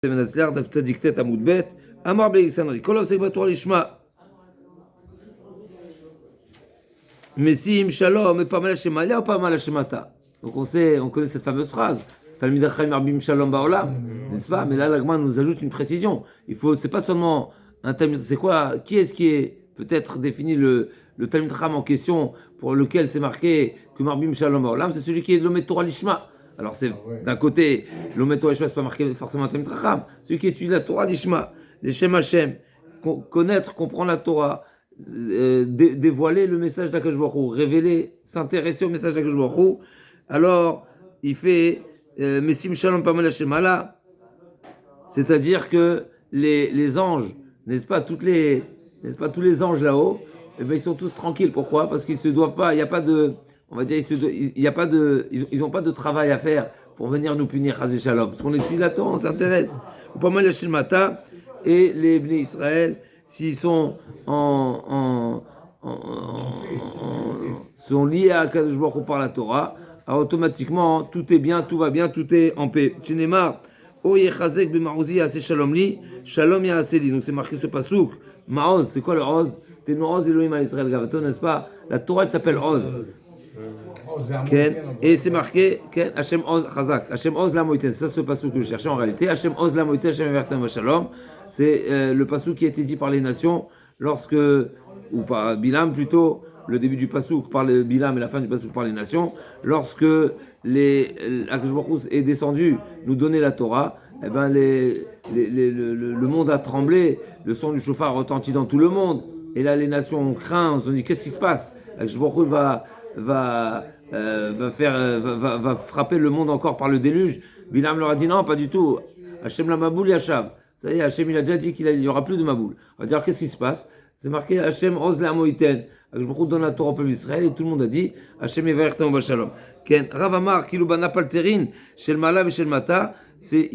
ונצליח דף צדיק ט' עמוד ב' אמר באלכסנדרי כל העוסק בתורה לשמה משים שלום ופעם על השם עליה ou פעם על השמתה. Donc on connaît cette fameuse phrase Talmid Chacham Marbim Shalom Ba'olam, n'est-ce pas? Mais là la Gemara nous ajoute une précision. Il faut, c'est pas seulement un Talmid, c'est quoi? Qui est-ce qui est peut-être défini le Talmid Chacham en question pour lequel c'est marqué que Marbim Shalom Ba'olam, c'est celui qui est l'Omet Torah Lishma. Alors c'est d'un côté, l'Omet Torah Lishma, c'est pas marqué forcément un Talmid Chacham, celui qui étudie la Torah Lishma, les Shem Hashem, connaître, comprendre la Torah, dévoiler le message d'Akadosh Baruch Hu, révéler, s'intéresser au message d'Akadosh Baruch Hu, alors il fait Mesim Shalom Pamal Hashem Allah, c'est-à-dire que les anges, n'est-ce pas, tous les anges là-haut, eh bien, ils sont tous tranquilles. Pourquoi? Parce qu'ils se doivent pas, il n'y a pas de, on va dire, il y a pas de, ils n'ont pas de travail à faire pour venir nous punir, Chas Shalom. Parce qu'on étudie la Torah, on s'intéresse. Ou Pamal Hashem Mata, et les Bnei Israël, s'ils sont sont liés à Akadosh Baruch Hu par la Torah, alors automatiquement tout est bien, tout va bien, tout est en paix. Chénemar, O yechazek b'maouzi ya'aseh shalom li, shalom ya'aseh li. Donc c'est marqué ce pasouk. Maoz, c'est quoi le Oz? T'es no Oz Elohim al Israël Gavato, n'est-ce pas? La Torah elle s'appelle Oz. Et c'est marqué Hashem Oz Chazak, Hashem Oz la moïten. C'est ça ce pasouk que je cherchais en réalité. Hashem Oz la moïten, Hashem Evertem Shalom. C'est le pasouk qui a été dit par les nations lorsque, ou par Bilam plutôt, le début du pasouk par le Bilam et la fin du pasouk par les nations, lorsque Akadosh Baruch Hu est descendu nous donner la Torah, eh ben le monde a tremblé, le son du chauffard retentit dans tout le monde, et là les nations ont craint, on se dit qu'est-ce qui se passe? Akadosh Baruch Hu va frapper le monde encore par le déluge. Bilam leur a dit non, pas du tout. Hashem la maboul yashav. Ça y est, Hashem il a déjà dit qu'il n'y aura plus de maboul. On va dire qu'est-ce qui se passe? C'est marqué Hashem oz la moïten. Je me donne la Torah au peuple d'Israël et tout le monde a dit Hashem yevarechtem b'shalom. Ken Rav Amar kilu banapalterin shel mala ve shel mata, c'est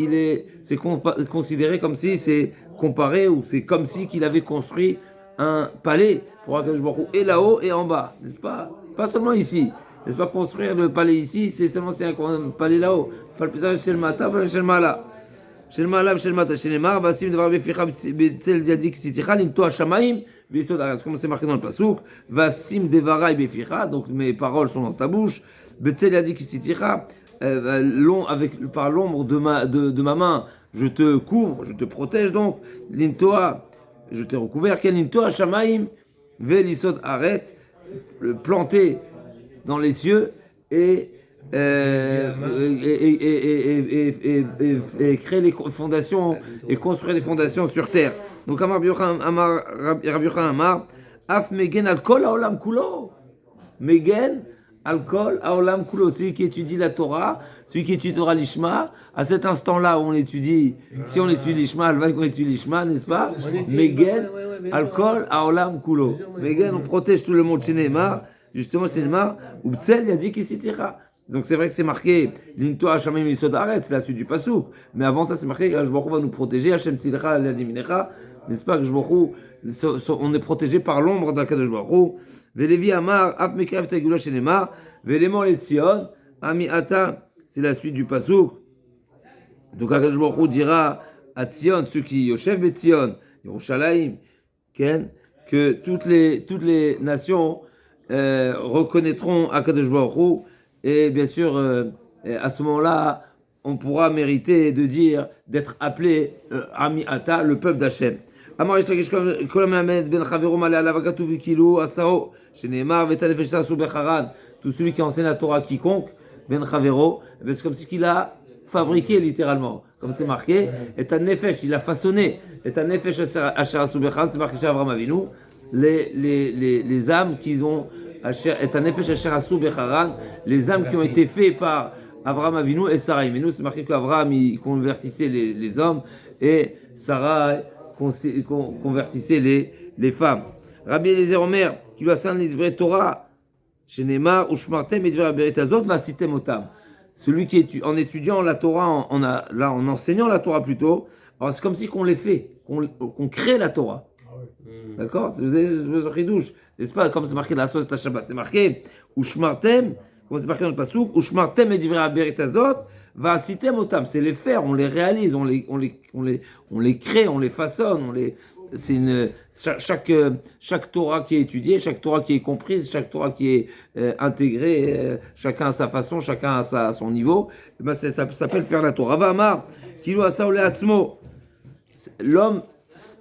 considéré comme si c'est comparé ou c'est comme si qu'il avait construit un palais pour Akadosh Baruch Hu et là-haut et en bas, n'est-ce pas? Pas seulement ici. N'est-ce pas construire le palais ici, c'est seulement c'est un palais là-haut. Fal pisage shel mata ve shel mala. של מעלה ושל מטה, שנאמר, ועשים דבר בפיך בצל ידי כסיתך, לנטוע שמיים ויסוד הארץ. Comme c'est marqué dans le pasuk, ועשים דבריי בפיך, donc mes paroles sont dans ta bouche, בצל ידי כסיתך, par l'ombre de ma main, je te couvre, je te protège donc, לנטוע, je t'ai recouvert, לנטוע שמיים ויסוד הארץ, planter dans les cieux et créer les fondations et construire des fondations sur terre. Donc Rabbi Yochanan Amar Af Megen al Kol Haolam Kulo, Megen al Kol Haolam Kulo, celui qui étudie la Torah, celui qui étudie Torah Lishma, à cet instant-là où on étudie, si on étudie Lishma, le qu'on étudie Lishma, n'est-ce pas? Megen al Kol Haolam Kulo, Megen, on protège tout le monde. Chénémar, justement Chénémar, ou B'tsel Yadi Kisiticha. Donc c'est vrai que c'est marqué Linto Hashamim Yisod Haaretz, c'est la suite du pasuk. Mais avant ça c'est marqué Akadosh Baruch Hu va nous protéger, Hashem Tzilcha L'Adiminecha, n'est-ce pas? Akadosh Baruch Hu, on est protégé par l'ombre d'Akadosh Baruch Hu. Velevi Amar Af Mekrev Tegula Shenemar Velemon Letzion Ami Ata, c'est la suite du pasuk. Donc Akadosh Baruch Hu dira à Tzion, ceux qui Yoshev Betzion, Yerushalayim, que toutes les nations reconnaîtront Akadosh Baruch Hu. Et bien sûr, à ce moment-là, on pourra mériter de dire, d'être appelé Ami Ata, le peuple d'Hachem. Amar Yishlakish Kolam Lamed Ben Chaverom Ale Alavakatu Vikilu Asao, Sheneemar Vetanefesh Sasu Becharan, tout celui qui enseigne la Torah quiconque, Ben Chavero, c'est comme si qu'il a fabriqué littéralement, comme c'est marqué, et un nefesh, il a façonné, et un nefesh Asher Asu Becharan, c'est marqué chez Avraham Avinu, les âmes qu'ils ont. Les âmes qui ont été faites par Avraham Avinu et Sarah. Mais nous, c'est marqué qu'Avraham il convertissait les hommes et Sarah convertissait les femmes. Rabbi Eliezer Omer, qui lui a enseigné les vrais Torah, Shenemar, Ushmartem et Dver Beret Azot, va citer Motam. Celui qui est en étudiant la Torah, en enseignant la Torah plutôt, alors c'est comme si qu'on les fait, qu'on crée la Torah. D'accord? C'est le chidouche. N'est-ce pas? Comme c'est marqué dans la sourate Shabbat, c'est marqué Ushmartem, comme c'est marqué dans le pasuk, Ushmartem et divrei Beret Azot, Va citem otam, c'est les faire, on les réalise, on les crée, on les façonne, c'est chaque Torah qui est étudiée, chaque Torah qui est comprise, chaque Torah qui est intégrée, chacun à sa façon, chacun à son niveau, ben ça s'appelle faire la Torah. Vamar, kilo asa ole atzmo. L'homme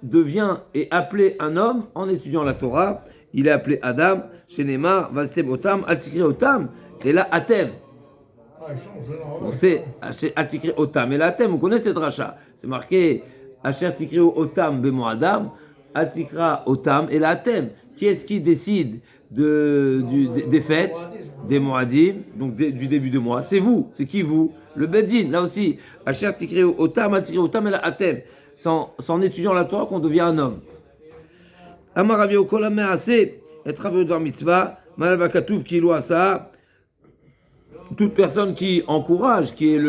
devient et appelé un homme en étudiant la Torah. Il est appelé Adam, Shenema, Vastem Otam, Atikri Otam, et là Atem. On sait Atikri Otam, et là Atem, on connaît cette rachat. C'est marqué Asher Tikri Otam Bemo Adam, Atikra Otam, et là Atem. Qui est-ce qui décide des fêtes, des Moadim, donc du début de mois? C'est vous, c'est qui vous? Le Beddin, là aussi. Asher Tikri Otam, Atikri Otam, et là Atem. C'est en étudiant la Torah qu'on devient un homme. Amar Rabbi Yochanan Me'aseh et travaillé devant mitzvah, Malav Hakatuv Kilu Asa. Toute personne qui encourage, qui est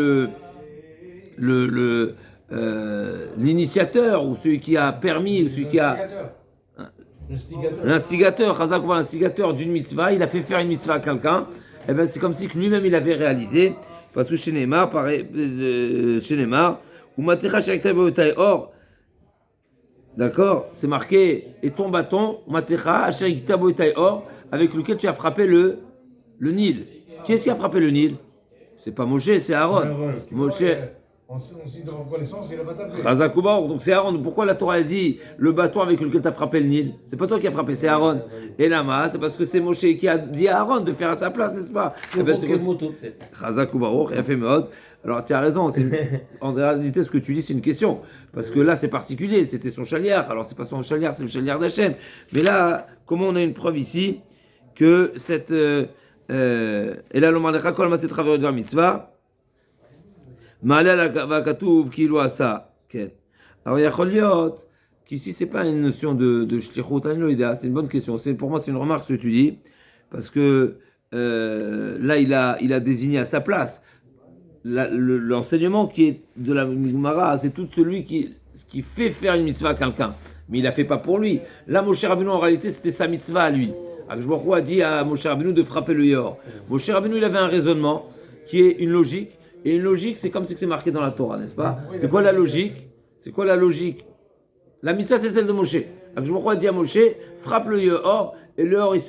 l'initiateur ou celui qui a permis, ou celui qui a l'instigateur d'une mitzvah, il a fait faire une mitzvah à quelqu'un. Et ben c'est comme si que lui-même il avait réalisé. Parce que chez Neymar, ou Matecha Shekta Beotai Or. D'accord, c'est marqué, et ton bâton, Matecha, Asherikta Boitai Or, avec lequel tu as frappé le Nil. Qui est-ce qui a frappé le Nil? C'est pas Moshe, c'est Aaron. Moshe. On signe de reconnaissance, il a pas tapé. Chazakoubaor, donc c'est Aaron. Pourquoi la Torah a dit le bâton avec lequel tu as frappé le Nil? C'est pas toi qui as frappé, c'est Aaron. Et Lama, c'est parce que c'est Moshe qui a dit à Aaron de faire à sa place, n'est-ce pas? C'est moto peut-être. Chazakoubaor, il a fait Meod. Alors tu as raison, en réalité ce que tu dis c'est une question. Parce que là c'est particulier, c'était son chaliar. Alors c'est pas son chaliar, c'est le chaliar d'Hachem. Mais là, comment on a une preuve ici que cette... et là, l'homme a kol ma travaillé de mitzvah. Ma'ala va katouv kilo asa. Alors il y a choliot qu'ici c'est pas une notion de shlichut aniloïda, c'est une bonne question. Pour moi c'est une remarque ce que tu dis. Parce que là il a désigné à sa place. L'enseignement qui est de la Gemara, c'est tout celui qui fait faire une mitzvah à quelqu'un. Mais il ne l'a fait pas pour lui. Là, Moshe Rabbeinu, en réalité, c'était sa mitzvah à lui. Akadosh Baruch Hu a dit à Moshe Rabbeinu de frapper le Yor. Moshe Rabbeinu, il avait un raisonnement qui est une logique. Et une logique, c'est comme si c'est marqué dans la Torah, n'est-ce pas? C'est quoi la logique? La mitzvah, c'est celle de Moshe. Akadosh Baruch Hu a dit à Moshe, frappe le Yor, et le Yor, il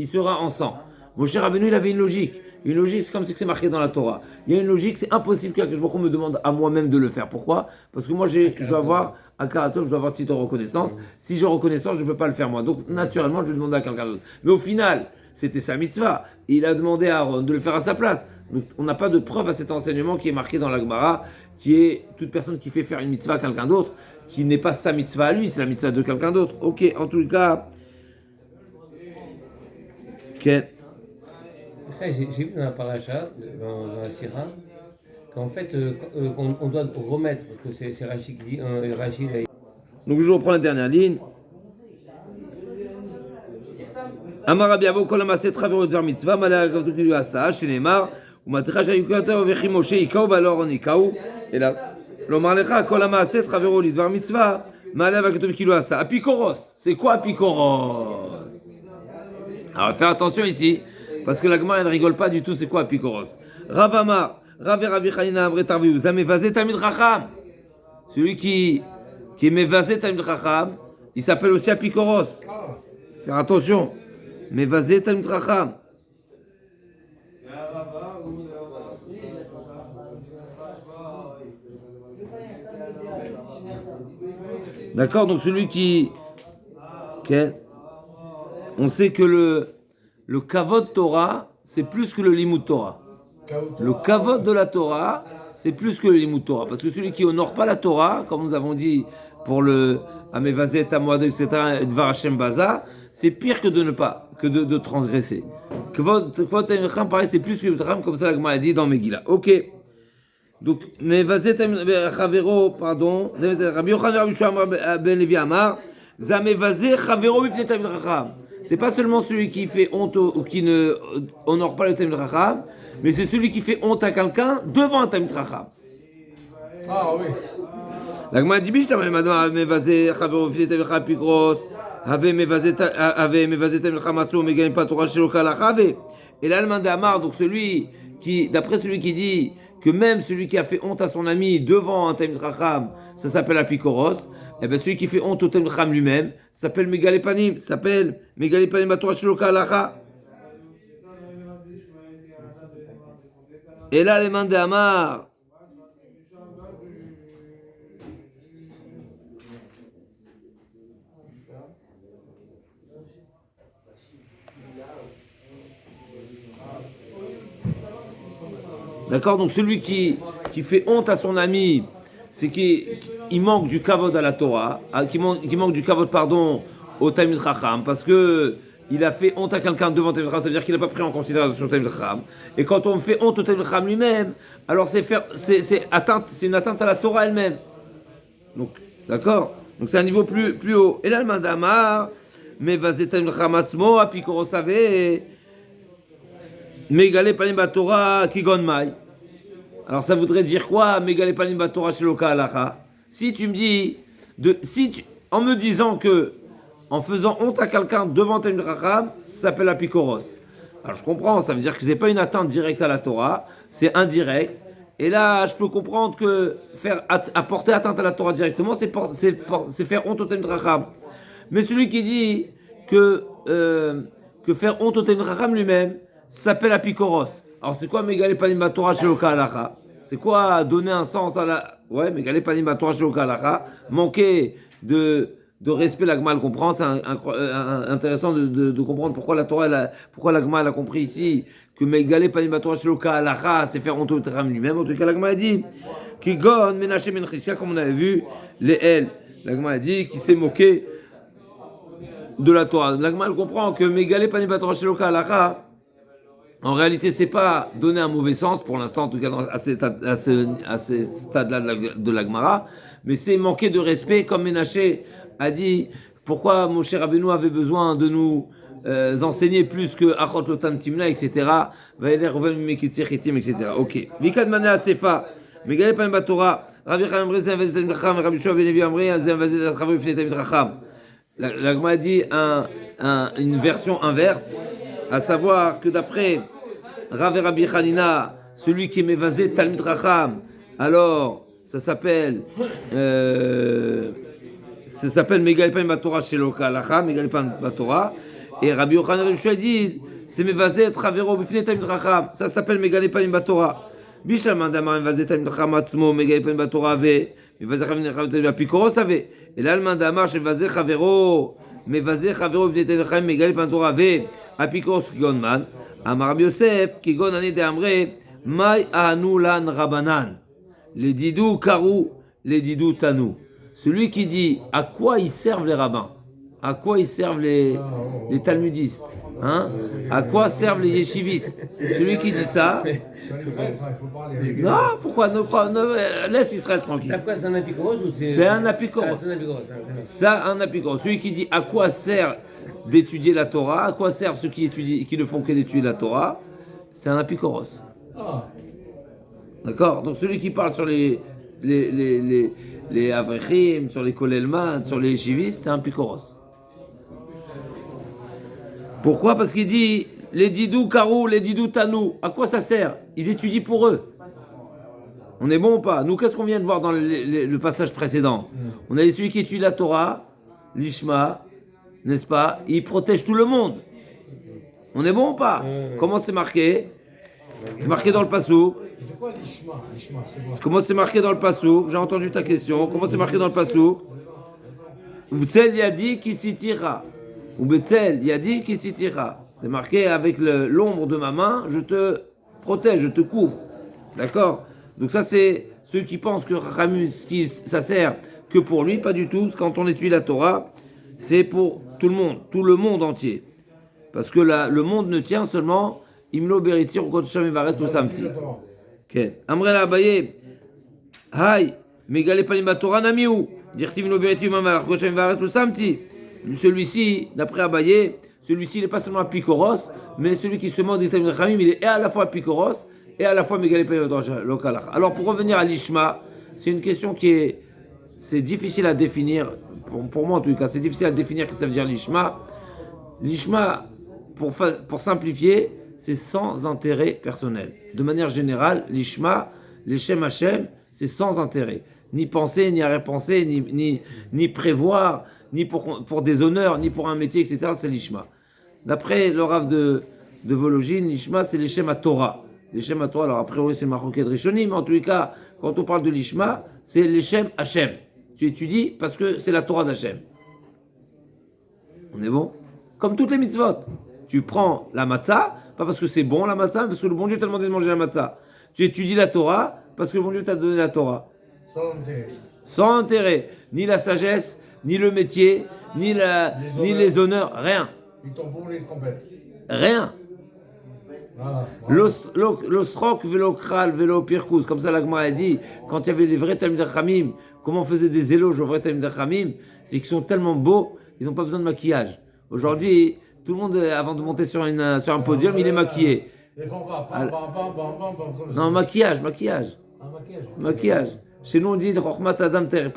sera en sang. Moshe Rabbeinu, il avait une logique. Une logique, c'est comme si c'est marqué dans la Torah. Il y a une logique, c'est impossible que Akadosh Baruch Hu me demande à moi-même de le faire. Pourquoi? Parce que moi, je dois avoir un caractère, je dois avoir titre de reconnaissance. Si j'ai reconnaissance, je ne peux pas le faire moi. Donc, naturellement, je vais demander à quelqu'un d'autre. Mais au final, c'était sa mitzvah. Et il a demandé à Aaron de le faire à sa place. Donc, on n'a pas de preuve à cet enseignement qui est marqué dans la Gemara, qui est toute personne qui fait faire une mitzvah à quelqu'un d'autre, qui n'est pas sa mitzvah à lui, c'est la mitzvah de quelqu'un d'autre. Ok, en tout cas. Okay. J'ai vu dans la paracha, dans la Sira, qu'en fait, on doit remettre, parce que c'est Rachid qui dit, Rachid. Donc je reprends la dernière ligne. Amar Rabbi Avo kol ha'maseh travero dvar mitzvah malay ha'gavdut kilu asa shenemar u'matcha shayukata v'chi Moshe ikau v'alor ikau et là lomar lecha kol ha'maseh travero lidvar mitzvah malay ha'gavdut kilu asa. Apikoros, c'est quoi apikoros? Alors faire attention ici. Parce que la Gemara ne rigole pas du tout, c'est quoi Apikoros? Rav Amar, Rav et Rabbi Chanina Amre Tarviou, Zamevazé Talmid Chacham. Celui qui est Mevazé Talmid Chacham, il s'appelle aussi Apikoros. Faire attention. Mevazé Talmid Chacham. D'accord, donc celui qui... Okay. On sait que le kavod Torah, c'est plus que le limud Torah. Le kavod de la Torah, c'est plus que le limud Torah. Parce que celui qui honore pas la Torah, comme nous avons dit pour le Amevazet, Amoad, etc., et Dvar Hashem Baza, c'est pire que de transgresser. Kavod Tamid, pareil, c'est plus que le Tram, comme ça la Gemara a dit dans Megillah. Ok. Donc, Mevazet Chavero, pardon, Rabbi Yochanan Rabbi Shua ben Levi Amar, Zamevazet Chavero Bifnei Tamid Chacham. C'est pas seulement celui qui fait honte ou qui ne honore pas le Talmid Chacham, mais c'est celui qui fait honte à quelqu'un devant un Talmid Chacham. Ah oui. La Gemara dit Bishtam Madame Mevazé Chavero Bifnei Tamid Chacham Pikros Have Mevazé Talmid Chacham Asu Meganim pas Torah Shelo Kalacha. Et là elle demande à Amar, donc celui qui, d'après celui qui dit que même celui qui a fait honte à son ami devant un Talmid Chacham, ça s'appelle apikoros, et bien celui qui fait honte au Talmid Chacham lui-même, ça s'appelle Megalepanim, ça s'appelle Megalepanim Batora Shiloka Halacha. Et là, les mains d'Amar. D'accord, donc celui qui fait honte à son ami, c'est qu'il manque du kavod à la Torah, qui manque du kavod, pardon, au Talmid Chacham, parce que il a fait honte à quelqu'un devant Talmid Chacham, ça veut dire qu'il n'a pas pris en considération Talmid Chacham. Et quand on fait honte au Talmid Chacham lui-même, alors c'est une atteinte à la Torah elle-même. Donc, d'accord, donc c'est un niveau plus haut. Et là, le mandamar, mais vas-y Talmid Chacham atzmo, apikoro saveh, Megale panim batora kigon mai. Alors ça voudrait dire quoi, Megale panim batora shiloka halacha? Si tu me dis, en me disant que, en faisant honte à quelqu'un devant Talmid Chacham, ça s'appelle apikoros. Alors je comprends, ça veut dire que c'est pas une atteinte directe à la Torah, c'est indirect. Et là, je peux comprendre que apporter atteinte à la Torah directement, c'est faire honte au Talmid Chacham. Mais celui qui dit que faire honte au Talmid Chacham lui-même, ça s'appelle apikoros. Alors c'est quoi Megale panim batora shiloka halacha? C'est quoi donner un sens à la... Ouais, Megale panim batora shiloka halacha, manquer de respect, la Gemara le comprend. C'est intéressant de comprendre pourquoi la Torah, pourquoi la Gemara a compris ici que Megale panim batora shiloka halacha, c'est faire honte au Talmid lui-même. En tout cas, la Gemara a dit Kigon Menashe ben Chisia, comme on avait vu, les El. La Gemara a dit qu'il s'est moqué de la Torah. La Gemara le comprend que Megale panim batora shiloka halacha, en réalité, c'est pas donner un mauvais sens, pour l'instant, en tout cas à ce stade-là de la Gemara, mais c'est manquer de respect, comme Ménaché a dit, pourquoi Moshe Rabbeinu avait besoin de nous enseigner plus que Achot Lotan Timna, etc. etc. Ok. Vikad Mana Sefa, Megale Pan Batora, Ravi Cham Amre, Zem Vazet Mecham, Rabbi Shua Benevi Amre, Zem Vazet Atravu Fnet Tamid Chacham. La Gemara dit une version inverse, à savoir que d'après Rav Rabbi Hanina, celui qui est mévasé Talmid Chacham, alors ça s'appelle Megale Panim Batora Shiloka Halacha, Megale Panim Batora, et Rabbi Yochanan Rabbi dit c'est mévasé Travero Bifne Talmid Chacham, ça s'appelle Megale Panim Batora. Bishlam Mandama mévasé Talmid Chacham Atzmo, Megale Panim Batora Ave, mévasé Chavin Apikoros Ave, et là le Mandama mévasé Chavero, mévasé Chavero Bifne Talmid Chacham, Megale Panim Batora Ave, Apikoros Gonman. Amar Rabbi Yosef, qui gon ane de Amre, Mai anu lan rabanan. Les didou karou, les didou tanou. Celui qui dit à quoi ils servent les rabbins, à quoi ils servent les talmudistes, hein? À quoi servent les yeshivistes. Celui qui dit ça. Non, pourquoi laisse Israël tranquille. Pourquoi c'est un apikoros ou c'est un apikoros. Ah, c'est un apikoros. C'est un apikoros. Celui qui dit à quoi sert d'étudier la Torah, à quoi servent ceux qui ne font que d'étudier la Torah, c'est un apikoros. D'accord? Donc celui qui parle sur les avrechim, sur les kolelman, sur les yeshivistes, c'est un apikoros. Pourquoi? Parce qu'il dit les didou karou, les didou tanou. À quoi ça sert? Ils étudient pour eux. On est bon ou pas? Nous, qu'est-ce qu'on vient de voir dans le passage précédent? On a dit celui qui étudie la Torah, l'ishma, n'est-ce pas? Il protège tout le monde. On est bon ou pas? Comment c'est marqué? C'est marqué dans le passouk. C'est quoi l'ishma? Comment c'est marqué dans le passouk? J'ai entendu ta question. Comment c'est marqué dans le passouk? Betzel yadi ki sitira. Ou Betzel yadi ki sitira. C'est marqué avec l'ombre de ma main, je te protège, je te couvre. D'accord? Donc ça c'est ceux qui pensent que Ramus, ça sert que pour lui, pas du tout. Quand on étudie la Torah, c'est pour tout le monde entier. Parce que le monde ne tient seulement Imlo Beriti Rokotcham Evaret ou Samti. Amrela Abaye, Hay, Megale Panim Batora Namiou, Dirtiv Imlo Beriti Rokotcham Evaret ou Samti. Celui-ci, d'après Abaye, celui-ci n'est pas seulement Apikoros, mais celui qui se demande des Talmid Chachamim, il est à la fois Apikoros et à la fois Megale Panim Batora Lokalach. Alors pour revenir à l'Ishma, c'est une question c'est difficile à définir. Pour moi en tout cas, c'est difficile à définir ce que ça veut dire l'ishma. L'ishma, pour simplifier, c'est sans intérêt personnel. De manière générale, l'ishma, Les Shem Hashem, c'est sans intérêt. Ni penser, ni arrière-penser, ni prévoir, ni pour des honneurs, ni pour un métier, etc. C'est l'Ishma. D'après le Rav de Vologine, l'Ishma, c'est les Shem à Torah. Les Shem à Torah, alors a priori c'est Machoket Rishonim, mais en tous les cas, quand on parle de l'Ishma, c'est les Shem Hashem. Tu étudies parce que c'est la Torah d'Hashem. On est bon? Comme toutes les mitzvot. Tu prends la matzah, pas parce que c'est bon la matzah, mais parce que le bon Dieu t'a demandé de manger la matzah. Tu étudies la Torah, parce que le bon Dieu t'a donné la Torah. Sans intérêt. Ni la sagesse, ni le métier, ni les honneurs, rien. Les tambours, les trompettes. Rien. Voilà. L'osrok velo kral velo pirkous, comme ça l'Agma a dit, quand il y avait les vrais Talmid Chachamim, comment on faisait des éloges aux vrais Talmid Chachamim, c'est qu'ils sont tellement beaux, ils n'ont pas besoin de maquillage. Aujourd'hui, tout le monde, avant de monter sur un podium, il est maquillé. Les fanfares, Non, maquillage. maquillage. Chez nous, on dit Chochmat Adam Teir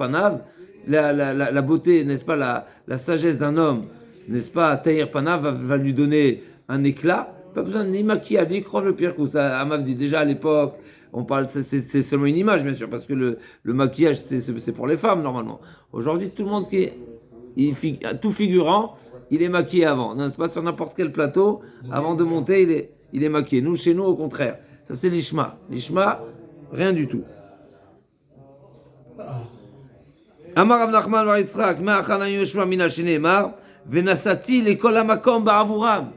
la beauté, n'est-ce pas, la sagesse d'un homme, n'est-ce pas, Teir Panav va lui donner un éclat. Pas besoin ni maquillage, ni croche le pire coup. Ça, Amav dit déjà à l'époque, on parle, c'est seulement une image, bien sûr, parce que le maquillage, c'est pour les femmes, normalement. Aujourd'hui, tout le monde tout figurant, il est maquillé avant. N'est-ce pas, sur n'importe quel plateau, avant de monter, il est maquillé. Nous, chez nous, au contraire. Ça, c'est l'ishma. L'ishma, rien du tout. Amar Rav Nachman bar Yitzchak, ma'achana yoshma mina sheneemar, venasati lekol hamakom ba'avuram.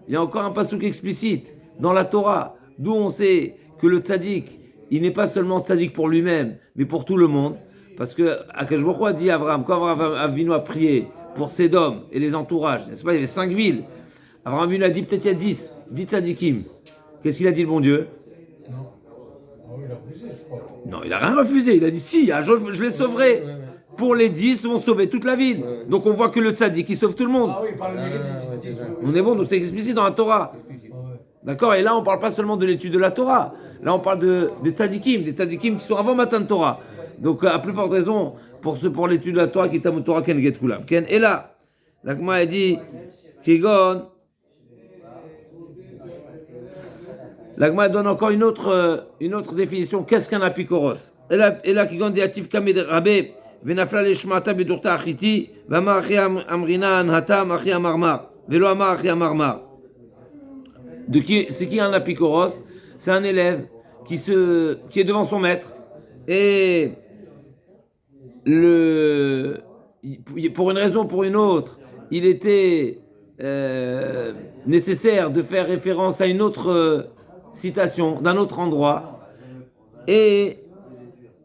Il y a encore un passouk explicite dans la Torah, d'où on sait que le tzaddik, il n'est pas seulement tzaddik pour lui-même, mais pour tout le monde. Parce que Akash Baruch Hu a dit à Abraham, quand Abraham Avinu a prié pour Sédom et les entourages, n'est-ce pas, il y avait 5 villes. Abraham Avinu a dit peut-être il y a 10 tzaddikim. Qu'est-ce qu'il a dit le bon Dieu? Non. Ah oui, il a refusé, je crois. Non, il n'a rien refusé. Il a dit si, je les sauverai. Pour les 10 vont sauver toute la ville. Donc on voit que le tzaddik, il sauve tout le monde. Ah oui, par le mérite des On est bon, donc c'est explicite dans la Torah. D'accord? Et là, on ne parle pas seulement de l'étude de la Torah. Là, on parle des tzaddikim qui sont avant Matan Torah. Donc, à plus forte raison, pour l'étude de la Torah, qui est Talmud Torah, Ken Get Kulam. Et là, l'Agma a dit, Kigon, l'Agma donne encore une autre définition. Qu'est-ce qu'un apikoros? Et là, Kigon dit, Atif Kamed Rabbe, Venafla Leshmata Bedurta Achiti, Vama Achi Amrina Anhatam Achi Amarmar, Velo Amar Achi Amarmar. C'est qui un apikoros? C'est un élève qui est devant son maître et pour une raison ou pour une autre, il était nécessaire de faire référence à une autre citation d'un autre endroit et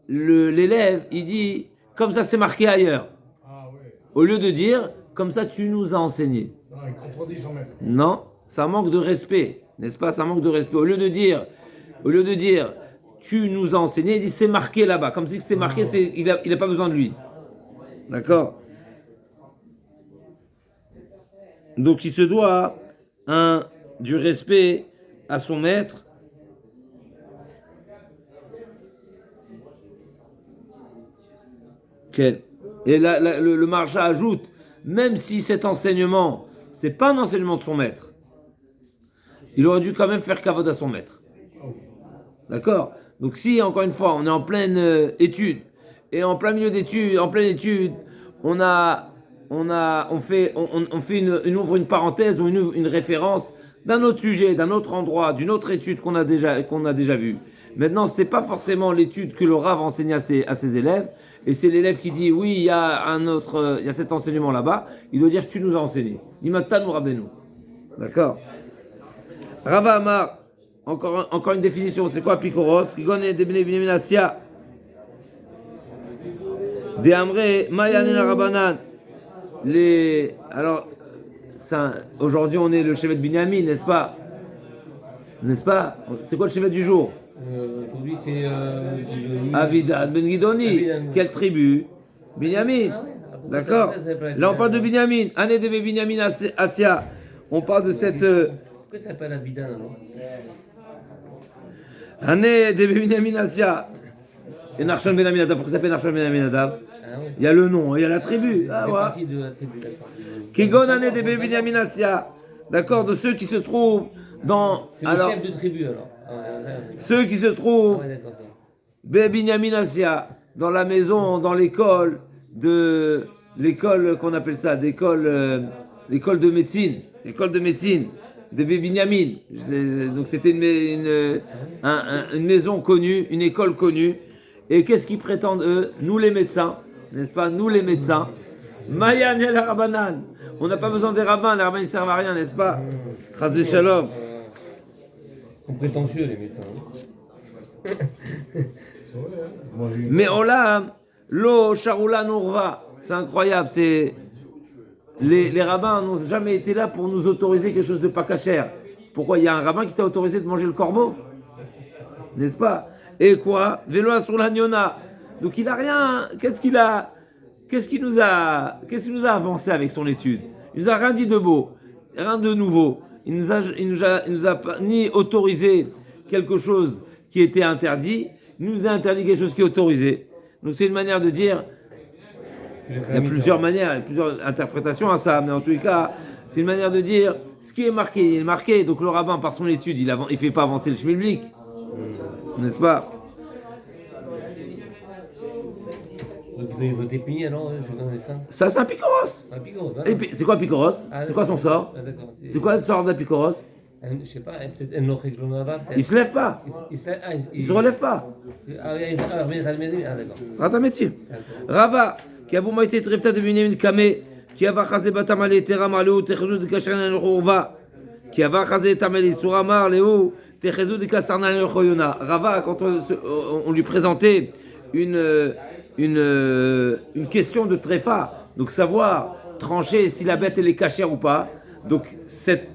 l'élève il dit comme ça c'est marqué ailleurs. Ah oui. Au lieu de dire comme ça tu nous as enseigné. Non, il contredit son maître. Non, ça manque de respect, n'est-ce pas? Ça manque de respect. Au lieu de dire tu nous as enseigné, il dit c'est marqué là-bas. Comme si c'était marqué, il n'a pas besoin de lui. D'accord? Donc il se doit du respect à son maître. Okay. Et là, le Maharsha ajoute, même si cet enseignement, c'est pas un enseignement de son maître, il aurait dû quand même faire kavod à son maître. D'accord? Donc si, encore une fois, on est en pleine étude, et en plein milieu d'étude, on ouvre une parenthèse ou une référence d'un autre sujet, d'un autre endroit, d'une autre étude qu'on a déjà vue. Maintenant, c'est pas forcément l'étude que le Rav enseigne à ses élèves, et c'est l'élève qui dit oui, il y a cet enseignement là-bas, il doit dire tu nous as enseigné. Nimatan ou Rabbeinu. D'accord? Rava Amar, encore une définition, c'est quoi Pikoros? Kigon et Debne Binyamin Asia. De Amre, Mayanena Rabanan. Alors, aujourd'hui on est le chevet de Binyamin, n'est-ce pas? N'est-ce pas? C'est quoi le chevet du jour? Aujourd'hui c'est Avidan Ben Gidoni. Quelle tribu? Binyamin. Ah ouais. D'accord? Là on parle de Binyamin. Année de Binyamin Asia. On parle de cette. Pourquoi ça s'appelle Avidan alors? Année de Binyamin Asia. Et Narshon Ben Aminadav. Pourquoi ça s'appelle Narshon Ben Aminadav? Ah ouais. Il y a le nom, il y a la tribu. Ah C'est ouais. partie de la tribu, d'accord. Kigon Année de Binyamin Asia. D'accord? De ceux qui se trouvent dans. C'est le chef de tribu alors. Ceux qui se trouvent Ah ouais, d'accord, ça. Binyamin Asia, dans la maison, dans l'école qu'on appelle ça, l'école de médecine, de Binyamin. Donc c'était une maison connue, une école connue. Et qu'est-ce qu'ils prétendent eux? Nous les médecins, n'est-ce pas? Nous les médecins. Mayan el Rabanan. On n'a pas besoin des rabbins, les rabbins ils servent à rien, n'est-ce pas? Chas Shalom. Ils sont prétentieux les médecins. Mais Olam, lo Sharoula Nourva. C'est incroyable, c'est. Les rabbins n'ont jamais été là pour nous autoriser quelque chose de pas cachère. Pourquoi? Il y a un rabbin qui t'a autorisé de manger le corbeau? N'est-ce pas? Et quoi? Vélo sur l'agniona. Donc il a rien. Qu'est-ce qu'il nous a avancé avec son étude? Il nous a rien dit de beau, rien de nouveau. Il nous a pas ni autorisé quelque chose qui était interdit, il nous a interdit quelque chose qui est autorisé. Donc c'est une manière de dire. Il y a plusieurs manières, il y a plusieurs interprétations à ça, mais en tous les cas, c'est une manière de dire ce qui est marqué, il est marqué. Donc le rabbin, par son étude, il fait pas avancer le schmilblick, n'est-ce pas? Donc ils ont été punis alors, je connais ça. Ça, c'est un picoros. Un picoros, voilà. C'est quoi un picoros? C'est quoi son sort? Ah, d'accord. C'est quoi le sort d'un picoros? Je sais pas, peut-être un Nocheklonava, peut-être. Il se lève pas. Il se relève pas. Ah, d'accord. Ratametim. Rava, qui a vous été trifta de Binyamin Kameh, qui a chazé batamale teram aleu techezou de kashanan l'chorva, qui a chazé tamale suramar leu techezou de kasarnan l'choyona. Rava, quand on lui présentait une question de tréfa, donc savoir trancher si la bête elle est cachère ou pas. Donc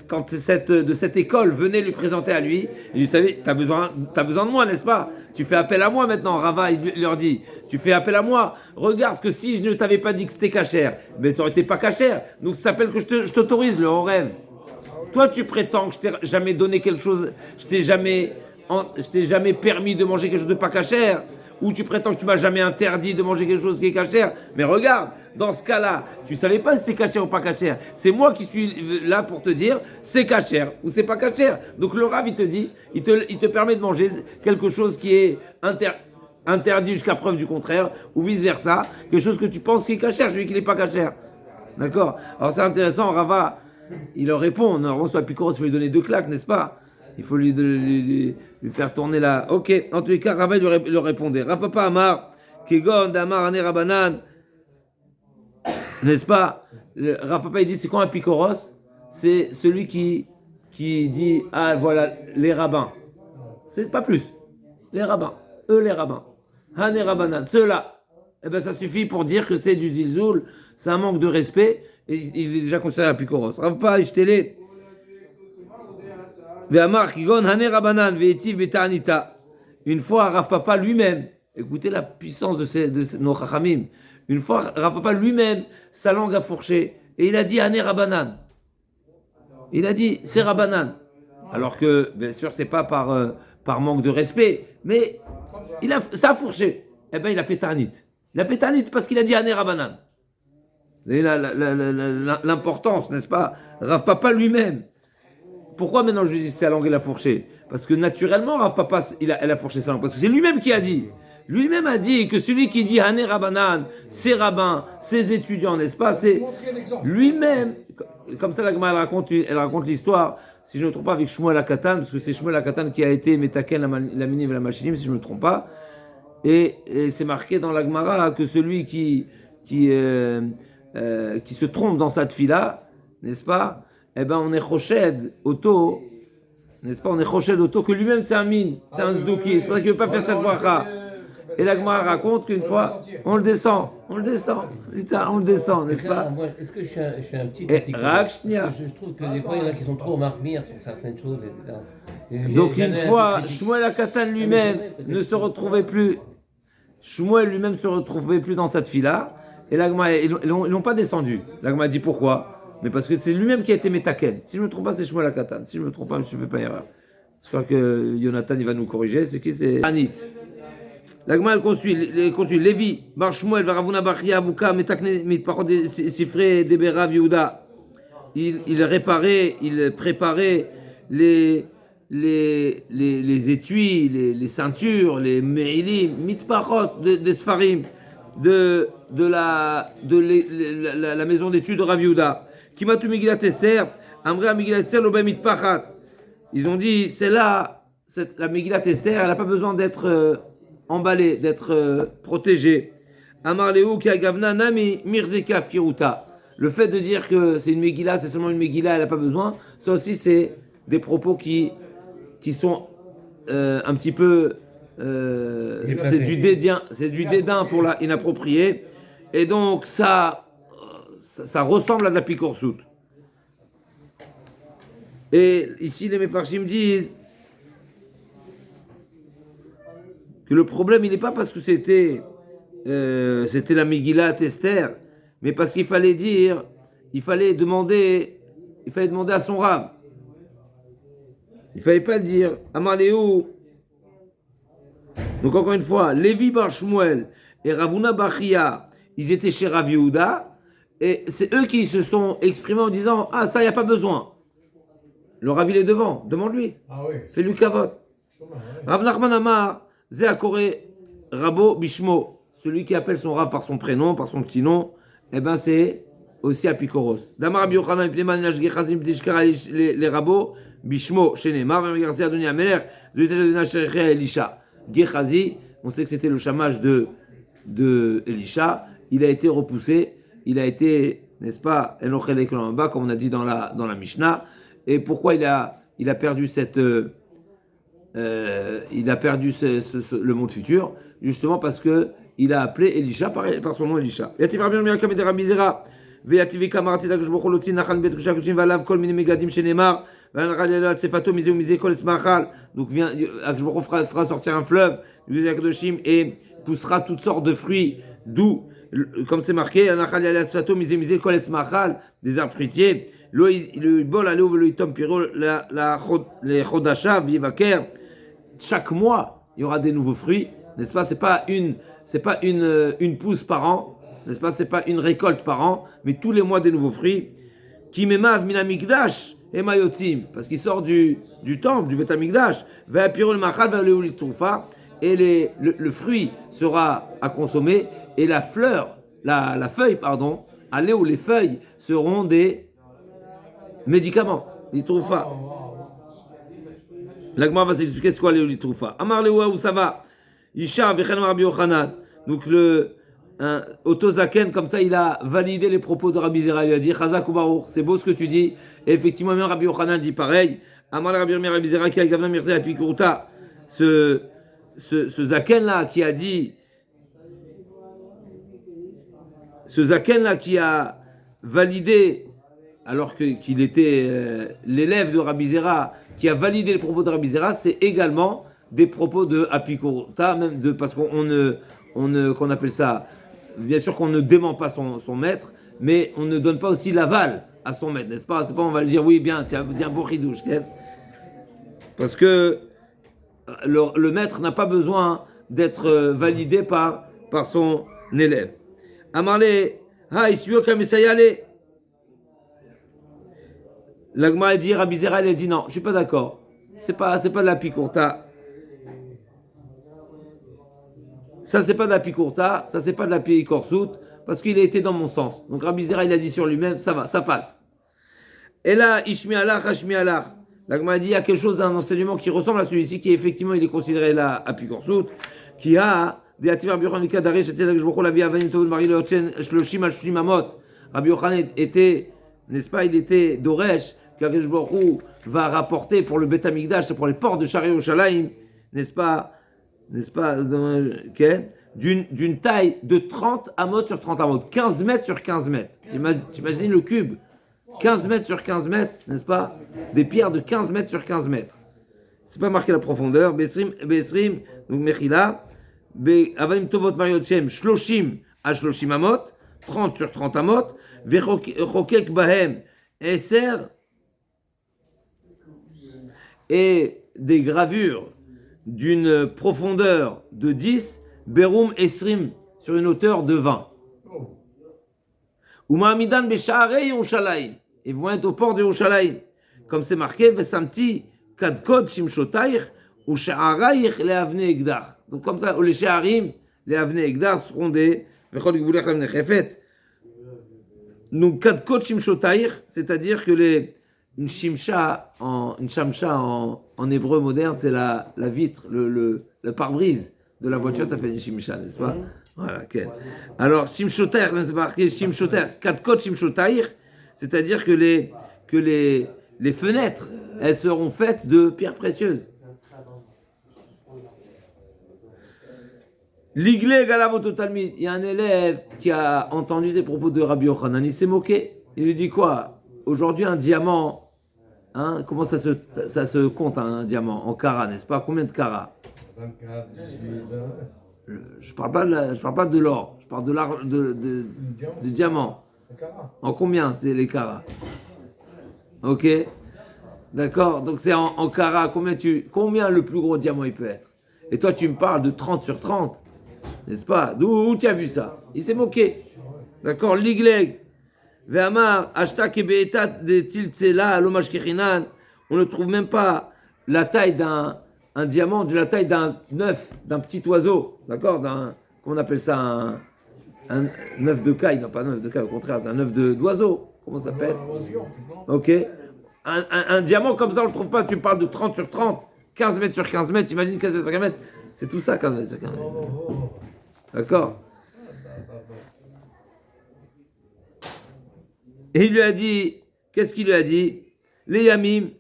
quand de cette école venait lui présenter à lui, il lui savait, t'as besoin de moi, n'est-ce pas? Tu fais appel à moi maintenant. Rava il leur dit, tu fais appel à moi. Regarde que si je ne t'avais pas dit que c'était cachère, ben ça aurait été pas cachère. Donc ça s'appelle que je t'autorise le haut rêve. Toi tu prétends que je t'ai jamais donné quelque chose, je t'ai jamais permis de manger quelque chose de pas cachère. Ou tu prétends que tu m'as jamais interdit de manger quelque chose qui est cachère. Mais regarde, dans ce cas-là, tu savais pas si c'était cachère ou pas cachère. C'est moi qui suis là pour te dire c'est cachère ou c'est pas cachère. Donc le Rav il te dit, il te permet de manger quelque chose qui est interdit jusqu'à preuve du contraire, ou vice versa, quelque chose que tu penses qui est cachère, je dis qu'il n'est pas cachère. D'accord? Alors c'est intéressant, Rava, il leur répond, normalement sur la picoros, il faut lui donner 2 claques, n'est-ce pas? Il faut lui faire tourner là. Ok, en tous les cas, Rava lui répondait. Rav Papa Amar, Kegon, Damar, Ane Rabanan, n'est-ce pas? Rav Papa il dit c'est quoi un picoros? C'est celui qui dit ah voilà les rabbins. C'est pas plus. Les rabbins. Les rabbins. Ane Rabanan, ceux-là. Eh ben ça suffit pour dire que c'est du zilzoul, c'est un manque de respect, et il est déjà considéré un picoros. Rav Papa, Ishtele. Une fois, Rav Papa lui-même, écoutez la puissance de nos chachamim, une fois, Rav Papa lui-même, sa langue a fourché, et il a dit Hané Rabanan. Il a dit c'est Rabanan. Alors que, bien sûr, c'est pas par manque de respect, mais ça a fourché. Eh bien, il a fait Tanit. Il a fait Tanit parce qu'il a dit Hané Rabanan. Vous avez l'importance, n'est-ce pas? Rav Papa lui-même. Pourquoi maintenant je dis que sa langue elle a fourché? Parce que naturellement, Rav Papa, elle a fourché sa langue. Parce que c'est lui-même qui a dit. Lui-même a dit que celui qui dit Hané Rabanan, ses rabbins, ses étudiants, n'est-ce pas? C'est lui-même. Comme ça, la Gemara elle raconte l'histoire, si je ne me trompe pas, avec Shmuel HaKatan, parce que c'est Shmuel HaKatan qui a été Metaken la Minim et la Machinim, si je ne me trompe pas. Et c'est marqué dans la Gemara que celui qui se trompe dans sa tfila, n'est-ce pas? Eh ben on est choshed auto, n'est-ce pas? On est choshed auto que lui-même c'est un mine, c'est un zdouki. C'est pour ça qu'il ne veut pas faire cette bracha. Et la Gemara raconte qu'une fois, on le descend, n'est-ce pas? Est-ce que je suis un petit je trouve que des fois il y en a qui sont trop marmires sur certaines choses, etc. Donc une fois, Shmuel HaKatan lui-même ne se retrouvait plus. Shmuel lui-même se retrouvait plus dans cette fila. Et la Gemara, ils l'ont pas descendu. La Gemara dit pourquoi? Mais parce que c'est lui-même qui a été Metaken. Si je ne me trompe pas, c'est Shmuel HaKatan. Si je ne me trompe pas, je ne fais pas erreur. Je crois que Jonathan il va nous corriger. C'est qui? C'est Anit. La Gemara continue. Lévi, Bar Shmuel, Varavuna Bachia, Avuka, Metakne, Mitpachot, Sifre, Debera, Yehuda. Il réparait, il préparait les les étuis, les ceintures, les meilim, mitpachot, des sfarim, la maison d'études de Rav Yehuda. Kimatu Megillat Esther, Amra Megillat Esther, l'obé mitpachat. Ils ont dit, c'est là, la Megillat Esther, elle n'a pas besoin d'être emballée, d'être protégée. Amar Lehu ki agavna nami mirzekaf kiruta. Le fait de dire que c'est une Megillah, c'est seulement une Megillah, elle n'a pas besoin, ça aussi c'est des propos qui sont un petit peu c'est du dédain pour la inapproprié, et donc ça ressemble à de la picorsoute. Et ici les Mefarshim disent que le problème il n'est pas parce que c'était la Megillat Esther, mais parce qu'il fallait demander à son Rav. Il ne fallait pas le dire. Amar Léou. Donc encore une fois, Lévi Bar Shmuel et Ravuna Bachia, ils étaient chez Rav Yehuda, et c'est eux qui se sont exprimés en disant « Ah, ça, il n'y a pas besoin. » Le Rav, il est devant, demande-lui. Ah oui. Fais-lui kavod. Rav Nachman Amar, Zé Akore Rabo Bishmo. Celui qui appelle son Rav par son prénom, par son petit nom, eh ben c'est aussi Apikoros. Damar Rabbi Yochanan Pneman Nashgechazim Tishkara les Rabo Bishmo Shenemar Garcia Adonia Ameler Zuitejadina Sherecha Elisha. Gechazi, on sait que c'était le chamage de Elisha, il a été repoussé, il a été, n'est-ce pas, Enochelek Lamba, comme on a dit dans la Mishnah. Et pourquoi il a perdu le monde futur? Justement parce que il a appelé Elisha par son nom Elisha. Yativ Rabbi Yirmiyah Kameh de Rabbi Zera, ve'yativ Kamarati d'Akadosh Baruch Hu Lotin Nachal Bet Kusha Kushim Valav Kol Mini Megadim Shenemar, ve'Anachal Al Sefato Mizeu Mizeh Kol Etzmachal. Donc Akadosh Baruch Hu fera sortir un fleuve du Akadoshim et poussera toutes sortes de fruits doux, comme c'est marqué Anachal Al Sefato Mizeu Mizeh Kol Etzmachal, des arbres fruitiers. Le bol allait ouvrir le tom piro les chodasha vivaker. Chaque mois il y aura des nouveaux fruits, n'est-ce pas? C'est pas une pousse par an, n'est-ce pas? C'est pas une récolte par an, mais tous les mois des nouveaux fruits. Qui memav minamikdash et mayotim, parce qu'il sort du temple, du betamikdash. Va piro le machal va le troufa, et le fruit sera à consommer, et la feuille, allez où les feuilles seront des médicaments, les troufa. L'agma va s'expliquer c'est quoi les troufa. Amar lewa où ça va. Isha v'chen Rabbi Yochanan. Donc Otozaken, comme ça il a validé les propos de Rabbi Zera. Il a dit Chazak ou Baruch, c'est beau ce que tu dis. Et effectivement même Rabbi Yochanan dit pareil. Amar Rabbi Zera qui a gavna mirze à Pikurta. Ce Zaken là qui a dit, ce Zaken là qui a validé, alors qu'il était l'élève de Rabbi Zera, qui a validé les propos de Rabbi Zera, c'est également des propos de Apikurta, même parce qu'on appelle ça, bien sûr qu'on ne dément pas son maître, mais on ne donne pas aussi l'aval à son maître, n'est-ce pas? C'est pas on va le dire oui bien, tiens beau chidouche, parce que le maître n'a pas besoin d'être validé par son élève. Amarle, ha isyo kamisayale. L'agma a dit, Rabbi Zera, il a dit non, je suis pas d'accord. C'est pas de la picourta. Ça c'est pas de la picourta, ça c'est pas de la picorsoute, parce qu'il a été dans mon sens. Donc Rabbi Zera, il a dit sur lui-même, ça va, ça passe. Et là, Ishmi alach, Hashmi alach. L'agma a dit, il y a quelque chose d'un enseignement qui ressemble à celui-ci, qui effectivement il est considéré là à picorsoute, qui a des ativar Rabbi Yochanan Kadare, c'était là que je vois la vie avanim tovul mari leochen shloshim al shloshim amot. Rabbi Yochanan était, n'est-ce pas, il était d'Oresh, qu'Akadosh Baruch Hu va rapporter pour le Bet Hamikdash, c'est pour les portes de Shari Yerushalayim, n'est-ce pas, d'une taille de 30 amot sur 30 amot, 15 mètres sur 15 mètres. T'imagines le cube, 15 mètres sur 15 mètres, n'est-ce pas, des pierres de 15 mètres sur 15 mètres. C'est pas marqué la profondeur. Besrim, donc Mechila, Avanim Tovot Mariot Shem, Shloshim à Shloshim amot, 30 sur 30 amot, Vechokek Bahem, Eser, et des gravures d'une profondeur de 10, Berum Esrim, sur une hauteur de 20. Umamidan Beshare Yerushalayim, et vont être au port de Yerushalayim, comme c'est marqué, Vesamti kadkod shimshotayich ou sha'arayich le'avne egdach. Donc comme ça, ou les sha'arim le'avne egdach seront des vechol gvulech le'avne chefet. Donc kadkod shimshotayich, c'est-à-dire que une shamsha en hébreu moderne, c'est la vitre, le pare-brise de la voiture s'appelle une shimsha, n'est-ce pas? Voilà, quel. Alors, shimshotayich, c'est marqué shimshotayich, kadkod shimshotayich, c'est-à-dire que les fenêtres, elles seront faites de pierres précieuses. L'Igle Galavototalmid, il y a un élève qui a entendu ces propos de Rabbi Yochanan, il s'est moqué. Il lui dit quoi? Aujourd'hui, un diamant, hein, comment ça se compte un diamant? En carats, n'est-ce pas? Combien de carats? 24, 18, 20. Je parle pas de l'or, je parle du diamant. En combien c'est les carats? Ok, d'accord. Donc c'est en carats. Combien le plus gros diamant il peut être? Et toi tu me parles de 30 sur 30, n'est-ce pas? Où tu as vu ça? Il s'est moqué. D'accord. Ligleg, ve'amar ashta kebeetat de tiltsela lomash kechinan. On ne trouve même pas la taille d'un diamant de la taille d'un œuf, d'un petit oiseau, d'accord, comment on appelle ça, un œuf de caille, non pas un œuf de caille, au contraire, un œuf d'oiseau, comment ça s'appelle? Ok, un diamant comme ça on le trouve pas, tu me parles de 30 sur 30, 15 mètres sur 15 mètres, imagine 15 mètres sur 15 mètres, c'est tout ça 15 mètres sur 15 mètres, d'accord. Et il lui a dit, qu'est-ce qu'il lui a dit? Les yamim,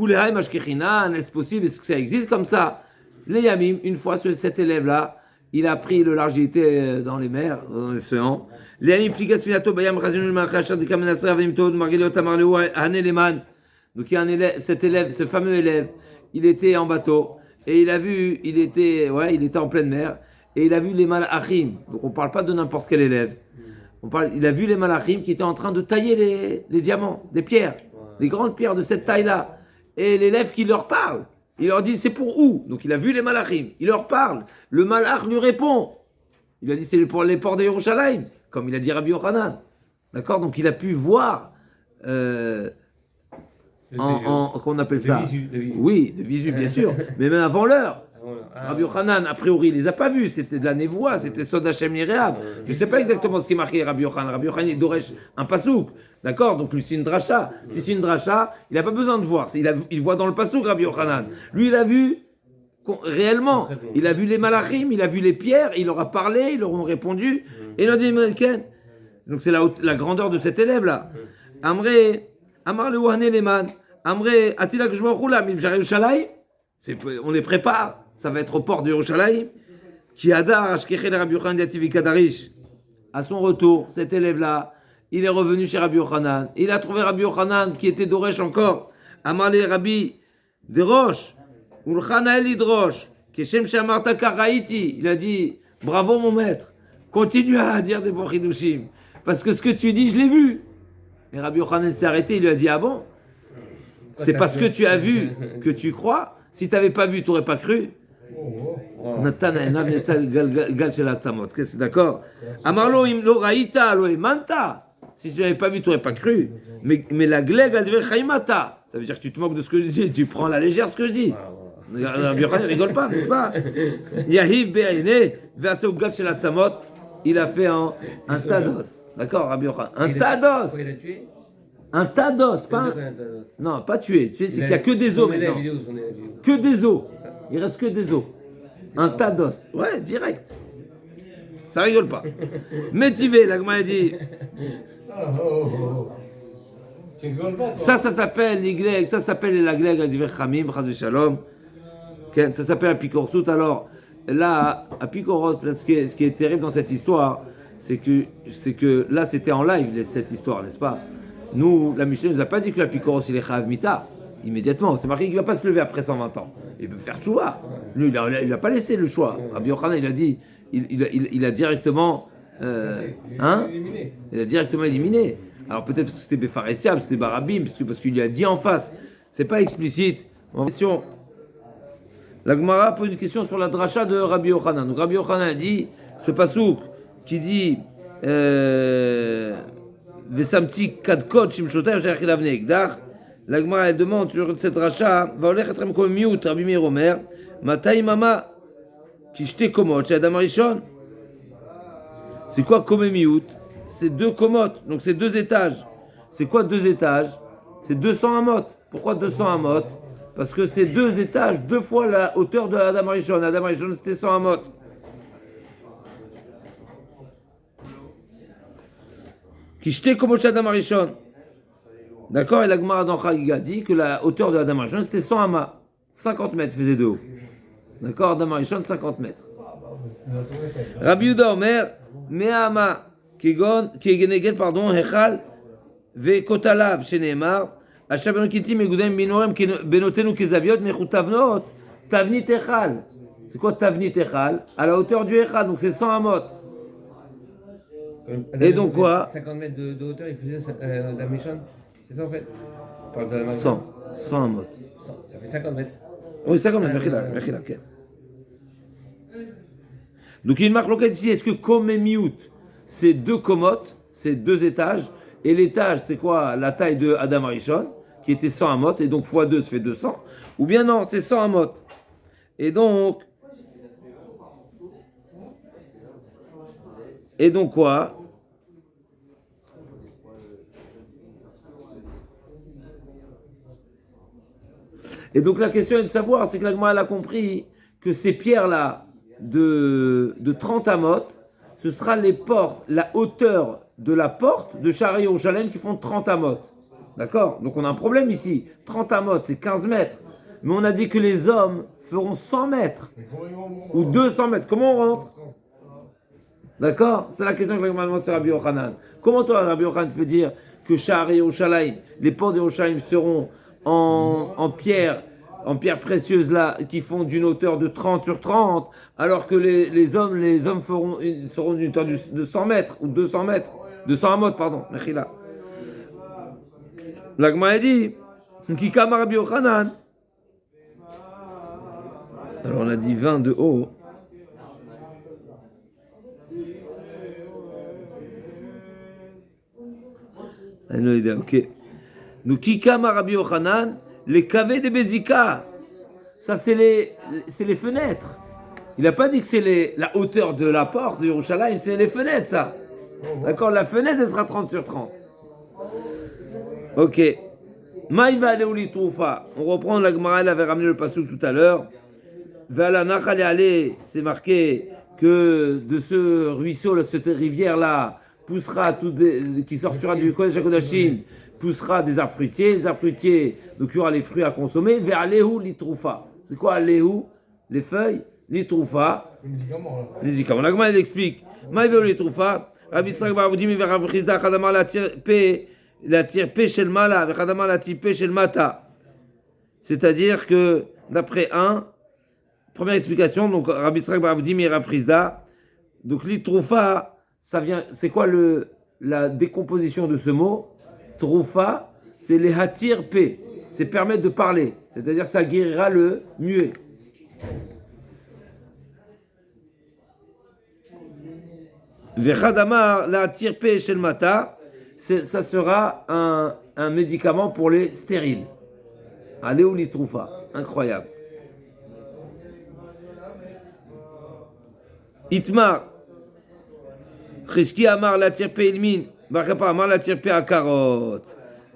est-ce possible? Est-ce que ça existe comme ça? Les Yamim, une fois cet élève-là, il a pris le largité dans les mers, dans l'océan. Les Yamim, Fligas Finato, Bayam, Razunul, Malchachad, de Kamenasra, Avimtod, Margeliot, Amarleo, Haneleman. Donc il y a un élève, cet élève, ce fameux élève, il était en bateau et il était en pleine mer et il a vu les Malachim. Donc on ne parle pas de n'importe quel élève. Il a vu les Malachim qui étaient en train de tailler les diamants, des pierres, les grandes pierres de cette taille-là. Et l'élève qui leur parle, il leur dit c'est pour où? Donc il a vu les malachim, il leur parle. Le malach lui répond. Il a dit c'est pour les ports de Yerushalayim, comme il a dit Rabbi Yochanan. D'accord? Donc il a pu voir qu'on appelle ça? De visu. Oui, de visu bien sûr, mais même avant l'heure. Rabbi Yochanan, a priori, il les a pas vus, c'était de la névoie, c'était Sod Hashem Yireab. Je ne sais pas exactement ce qui est marqué Rabbi Yochanan. Rabbi Yochanan, il doresh un pasouk, d'accord? Donc lui, c'est une dracha. Si c'est une dracha, il n'a pas besoin de voir. Il voit dans le pasouk, Rabbi Yochanan. Lui, il a vu réellement. Il a vu les malachim, il a vu les pierres, il leur a parlé, ils leur ont répondu. Et il a dit, donc c'est la grandeur de cet élève-là. Amré, Amar le Wahne Leman, Amré, Atilak Jmochula, Mibjarel Shalai, on les prépare. Ça va être au port de Yerushalayim. Qui adar Ashkechel Rabbi Yochanan Yativi Kadarish. À son retour, cet élève-là, il est revenu chez Rabbi Yochanan. Il a trouvé Rabbi Yochanan qui était d'Oresh encore. Amarle Rabbi de Roche. Ulchana Elidrosh. Keshem Shamarta Karaiti. Il a dit bravo mon maître. Continue à dire des bons chidushim. Parce que ce que tu dis, je l'ai vu. Et Rabbi Yochanan s'est arrêté. Il lui a dit ah bon? C'est parce que tu as vu que tu crois. Si tu n'avais pas vu, tu n'aurais pas cru. Nathan gal shel atzamot. C'est d'accord? Amarlo im lo raïta lo emanta. Si tu n'avais pas vu, tu n'aurais pas cru. Mais la gleg al dver chaimata. Ça veut dire que tu te moques de ce que je dis. Tu prends à la légère ce que je dis. Rabbi Yochanan ne rigole pas, n'est-ce pas? Yahiv be'ayne ve'aseu gal shel atzamot. Il a fait un tas d'os. D'accord, Rabbi Yochanan? Un tas d'os. Il a tué? Un tas d'os, pas non, pas tué. Tu sais, c'est qu'il n'y a que des os maintenant. Que des os. Il reste que des os. Un tas d'os. Ouais, direct. Ça rigole pas. Métivé, l'agma a dit. Ça s'appelle l'igleg. Ça s'appelle la gleg à divers chamim, chas shalom. Ça s'appelle apikorsut. Alors, là, apikoros, ce qui est terrible dans cette histoire, c'est que là, c'était en live, cette histoire, n'est-ce pas? Nous, la Mishnah ne nous a pas dit que l'apikoros, il est chayav mita. Immédiatement. C'est marqué qu'il ne va pas se lever après 120 ans. Il peut faire tchouva. Lui, il n'a pas laissé le choix. Rabbi Yochanan, il a dit, il a directement, il a directement éliminé. Alors peut-être parce que c'était Befaressiam, c'était Barabim, parce qu'il lui a dit en face. C'est pas explicite. Question. La Gemara pose une question sur la dracha de Rabbi Yochanan. Donc Rabbi Yochanan a dit, ce pasouk qui dit Vesamti kadkot shimshotav she'achil avnei ekdach, La Gemara, elle demande sur cette rachat, va olech etrem comme miut, Rabbi Meir Omer, matai mama, kishte komot, chez Adam Rishon. C'est quoi comme miut? C'est 2 komotes, donc c'est 2 étages. C'est quoi 2 étages? C'est 200 amot. Pourquoi 200 amot? Parce que c'est 2 étages, 2 fois la hauteur de Adam Rishon. Adam Rishon, c'était 100 amot. Kishte komot chez Adam Rishon. D'accord? Et la Gemara dans Chagiga dit que la hauteur de Adam Rishon, c'était 100 amas. 50 mètres faisait de haut. D'accord? Adam Rishon, 50 mètres. Rabbi Yehuda Omer, Mea ama, Kegon, Kegenegel, pardon, Hechal, Ve Kotalav, Sheneemar, Asher Benokiti, Megudem, Binorem, Benotenu, Kezaviot, Mechutavnot, Tavnit Echal. C'est quoi Tavnit Echal? À la hauteur du Echal, donc c'est 100 amot. Et donc quoi? 50 mètres de hauteur, il faisait Adam Rishon. C'est ça en fait? On parle de la 100 amot. 100, ça fait 50 mètres. Oui, 50 mètres, Mechila, quel. Donc il y a une marque locale ici, est-ce que Komemiout, c'est 2 komotes, c'est 2 étages, et l'étage, c'est quoi? La taille de Adam Rishon, qui était 100 amot, et donc x2, ça fait 200, ou bien non, c'est 100 amot. Et donc quoi? Et donc la question est de savoir, c'est que la Gemara elle a compris que ces pierres-là de 30 amot, ce sera les portes, la hauteur de la porte de Sha'ar Yerushalem qui font 30 amot. D'accord? Donc on a un problème ici. 30 amot, c'est 15 mètres. Mais on a dit que les hommes feront 100 mètres ou 200 mètres. Comment on rentre? D'accord? C'est la question que la Gemara demande sur Rabbi Yochanan. Comment toi, Rabbi Yochanan, tu peux dire que Sha'ar Yerushalem, les portes de Yerushalem seront en pierre précieuse là, qui font d'une hauteur de 30 sur 30, alors que les hommes seront d'une hauteur de 100 mètres ou 200 mètres, de 100 amot, pardon, Mechila. L'Agma a dit, Kikama Rabbi Yochanan. Alors on a dit 20 de haut. Ok. Nous Kikama Rabbi Yochanan, les kavés de Bezika. Ça, c'est les fenêtres. Il n'a pas dit que c'est la hauteur de la porte de Yerushalayim, c'est les fenêtres, ça. D'accord? La fenêtre, elle sera 30 sur 30. Ok. Maïva Leouli Troufa. On reprend la Gemara, elle avait ramené le passage tout à l'heure. Vala Nachale Ale, c'est marqué que de ce ruisseau, cette rivière-là, poussera qui sortira du Kodesh HaKodashim, poussera des arbres fruitiers. Les arbres fruitiers, donc il y aura les fruits à consommer. Vers Léhu Litroufa. C'est quoi Léhu? Les feuilles Litroufa. Les médicaments. La Gemara, elle explique. Maïva Litroufa. Rabbi Tzrak Bar vous dit, mais vers Avrizda, Khadama la tire Peshel Mala, Khadama la tire Peshel Mata. C'est-à-dire que, d'après première explication, donc Rabbi Tzrak Bar vous dit, mais Avrizda. Donc Litroufa, ça vient, c'est quoi la décomposition de ce mot? Troufa, c'est les hatir p, c'est permettre de parler, c'est-à-dire ça guérira le muet. Vechadamar la hatir p shel mata, ça sera un médicament pour les stériles. Allez où les troufa, incroyable. Itmar, Chizki Amar la hatir p ilmin.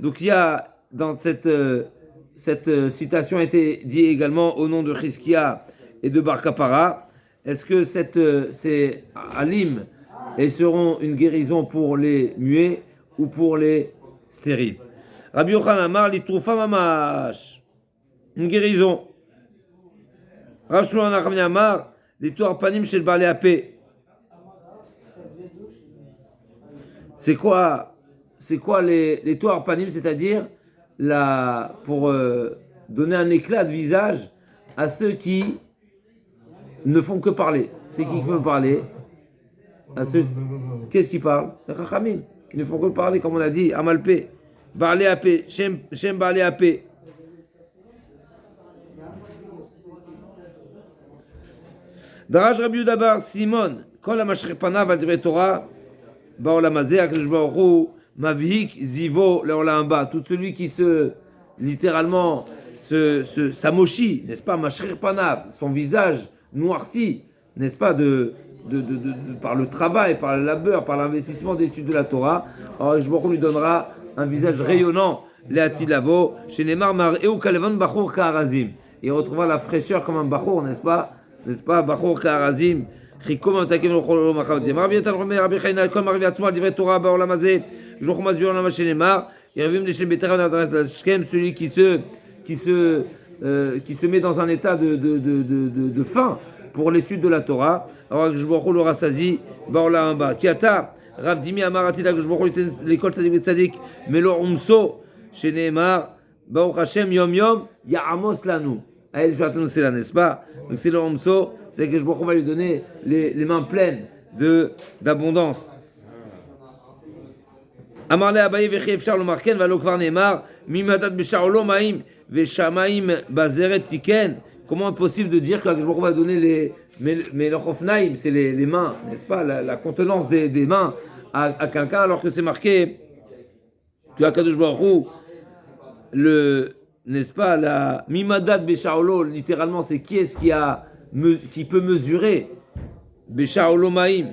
Donc il y a dans cette citation a été dit également au nom de Chizkia et de Bar Kapara. Est-ce que c'est alim et seront une guérison pour les muets ou pour les stériles? Rabbi Yochanan Amar litroufa mamash, une guérison. Rav Shmuel Nachman Amar litou panim shel balei apé. C'est quoi les toits panim, c'est-à-dire pour donner un éclat de visage à ceux qui ne font que parler. C'est qui font parler? À ceux, qu'est-ce qui parlent? Les chachamim, qui ne font que parler, comme on a dit, amalpé, balei apé, shem balei apé. Daraj Rabbi Yehuda bar Simon, kol hamashchir panav al divrei Torah. Tout celui qui se littéralement sa mochi, n'est-ce pas, Mashrir Panav, son visage noirci, n'est-ce pas, par le travail, par le labeur, par l'investissement d'études de la Torah, alors Baruch Hu lui donnera un visage rayonnant, Léati Lavo, chez Neymar Mar'eu Kalevan Bachor Ka'arazim. Il retrouvera la fraîcheur comme un Bachor, n'est-ce pas, Bachor Ka'arazim. Chikom Atakim Locholo Machavdim. Rabbi Yotan Romer, Rabbi Chaina, Kol Marvi Atzmo, Divrei Torah, Baolam Hazeh, Jochmas Biolam chez Neymar, Yervim Deshem Betera, Nadras Shkem, celui qui se met dans un état de faim pour l'étude de la Torah. Alors je vous le rassasie, Baola en bas. Kiata, Rav Dimi Amarati, je vous l'école Sadik Sadik, Melo Umso, chez Neymar, Baruch Hashem Yom Yom, Ya'amos Lanu. Elle Joatanu, c'est là, n'est-ce pas? Donc c'est le Umso, c'est que je vous va lui donner les mains pleines d'abondance. Amarle Abaye Vechi Efshar lo Marken, Valo Kvar Neymar, Mimadat Beshaolo Maim, Veshamaim Bazeret Tiken. Comment est possible de dire que je va donner mais le Chofnaim, c'est les mains, n'est-ce pas, la contenance des mains à quelqu'un, alors que c'est marqué que Akadosh Baruch Hu, n'est-ce pas, la Mimadat Beshaolo, littéralement, c'est qui est-ce qui peut mesurer Beshaolo Maim,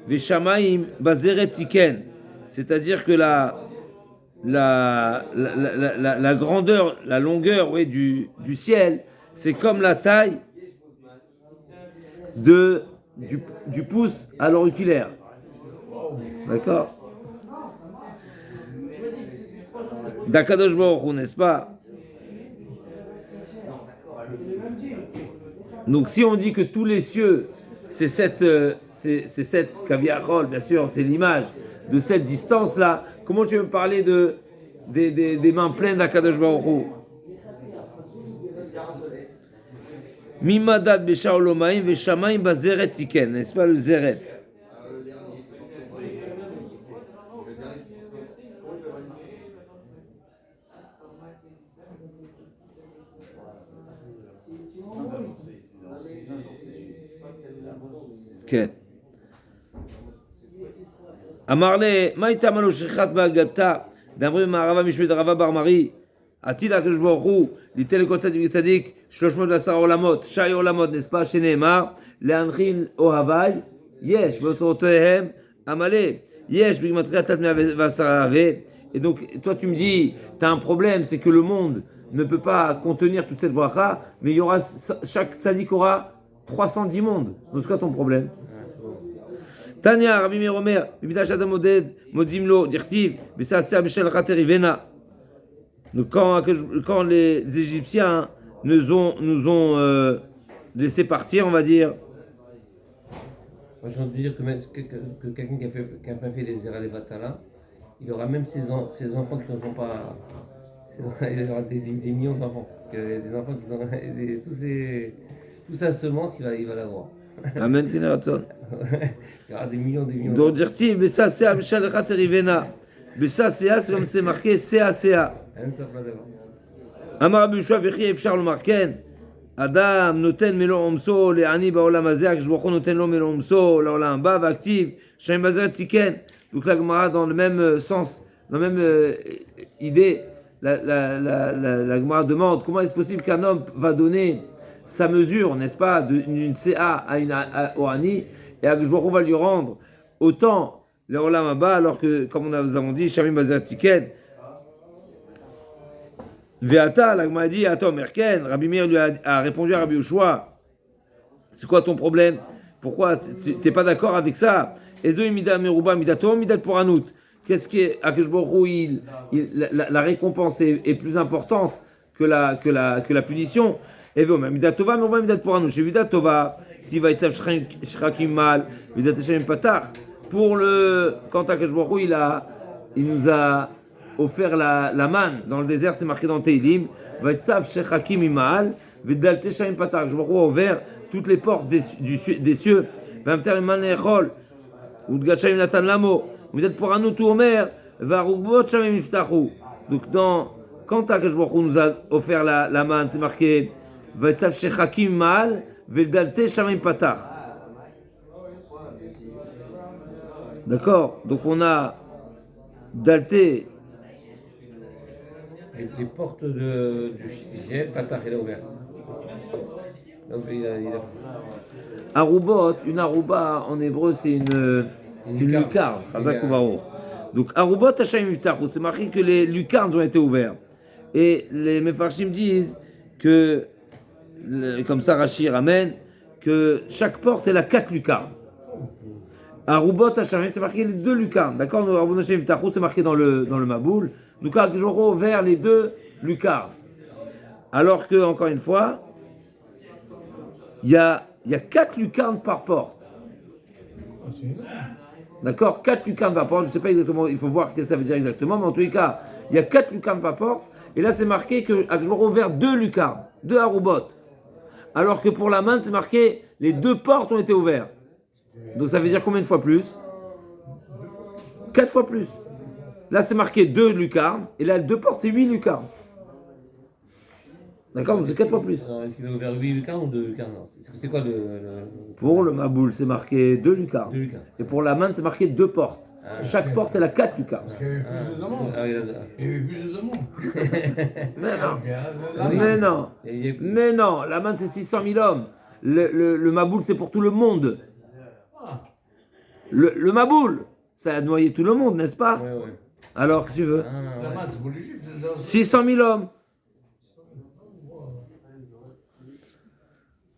Veshamaim Bazeret Tiken. C'est-à-dire que la grandeur, la longueur du ciel, c'est comme la taille du pouce à l'auriculaire. D'accord? D'Akadosh Baruch Hu, n'est-ce pas? Donc si on dit que tous les cieux, c'est cette caviarol, bien sûr, c'est l'image de cette distance-là, comment tu veux me parler des mains pleines d'Akadosh Baruch Hu? Mimadad Beshaolomaim Veshamaim Bazeret Tiken, n'est-ce pas le Zeret? כן. אמר לי, מה הייתה מנו שכחת בהגתה? דאמרים מהרבה משמית הרבה בר מרי, עתיד הקדוש ברוך הוא, ליתן לכל צדיק וצדיק 310 עולמות, שי עולמות, נספה שנאמר, להנחיל אוהבי, יש, ואוצרותיהם המלא, יש, בגמטריה תלת 110 אהבה. Et donc, toi tu me dis, tu as un problème, c'est que le monde ne peut pas contenir toute cette bracha, mais il y aura, chaque tzadik aura 310 mondes. Donc c'est quoi ton problème? Tania, Rabbi Meir Omer, Bibidash Adam Moded, Modimlo, Dirtiv, Bessasser, Michel Khateri, Vena. Donc quand les Égyptiens nous ont laissé partir, on va dire. Moi j'ai entendu dire que quelqu'un qui a pas fait les Zera Levatala, il aura même ses enfants qui ne sont pas. Il aura des millions d'enfants. Parce qu'il y a des enfants qui ont toute sa semence, il va l'avoir. Amen, Kinaratson. Il y aura des millions. Donc, dire-t-il, mais ça, c'est Michel Khateri, Vena. Mais ça, c'est comme c'est marqué, CACA. Amar Rabbi Yoshua Vechi Efshar lo Marken. Adam noten melo omso le'ani ba'olam hazeh, Akadosh Baruch Hu noten lo melo omso la'olam haba v'aktiv shayim bazeret tiken. Donc la Gemara dans le même sens, dans la même idée, la Gemara demande comment est-ce possible qu'un homme va donner sa mesure, n'est-ce pas, d'une CA au Ani, et Akadosh Baruch Hu va lui rendre autant le Olam Haba, alors que, comme nous avons dit, Shamim Bazeret Tiken. Ve'ata, la Gemara dit, attends, Merken, Rabbi Meir lui a répondu à Rabbi Yoshua, c'est quoi ton problème? Pourquoi tu n'es pas d'accord avec ça? Ezo imida meruba midato midat poranut. Qu'est-ce qui est, Akadosh Baruch Hu, la récompense est plus importante que la punition? Evo, midat tova meruba midat poranut. Chez midat tova, tiva itzav shrakim mal, midat hashem patach. Quand Akadosh Baruch Hu, il nous a offert la manne dans le désert, c'est marqué dans Teilim, Vaitzav shechakim imal, Vedalte shaim patach. Je a ouvert toutes les portes des cieux. Vamter iman nechol, Udgachayim natan lamo, Midat poranut ou omer, Varugbot shamim iftachu. Donc quand Akadosh Baruch Hu nous a offert la manne, c'est marqué Vaitzav shechakim imal, Vedalte shamim patach. D'accord? Donc on a Dalté les portes du ciel, Patach, il a ouvert. Donc il a Arubot, une aruba en hébreu, c'est une lucarne. Chazak ou Baruch. Donc Arubot Hashem Yiftachu, c'est marqué que les lucarnes ont été ouvertes. Et les Mefarshim disent que, comme ça Rashi ramène, que chaque porte elle a 4 lucarnes. Arubot Hashem, c'est marqué les 2 lucarnes. D'accord, Arubot Hashem Yiftachu, c'est marqué dans le Maboul. Donc Akjoro ouvert les 2 lucarnes. Alors que, encore une fois, il y a 4 lucarnes par porte. D'accord, 4 lucarnes par porte. Je ne sais pas exactement, il faut voir ce que ça veut dire exactement, mais en tous les cas, il y a 4 lucarnes par porte. Et là, c'est marqué que Akjor a ouvert 2 lucarnes, 2 arubot. Alors que pour la main, c'est marqué les 2 portes ont été ouvertes. Donc ça veut dire combien de fois plus? 4 fois plus. Là, c'est marqué 2 lucarnes. Et là, 2 portes, c'est 8 lucarnes. D'accord, donc c'est 4 fois plus. Alors, est-ce qu'il a ouvert 8 lucarnes ou 2 lucarnes? C'est quoi le... Pour le Maboul, c'est marqué 2 lucarnes. 2 lucarnes. Et pour la main, c'est marqué 2 portes. Chaque porte, elle a 4 lucarnes. Parce qu'il y avait plus de demandes. Il y avait plus de demandes. Mais non. Mais non. La main, c'est 600 000 hommes. Le Maboul, c'est pour tout le monde. Le Maboul, ça a noyé tout le monde, n'est-ce pas? Ouais. Alors, qu'est-ce que tu veux? La main, c'est pour les juifs. 600 000 hommes.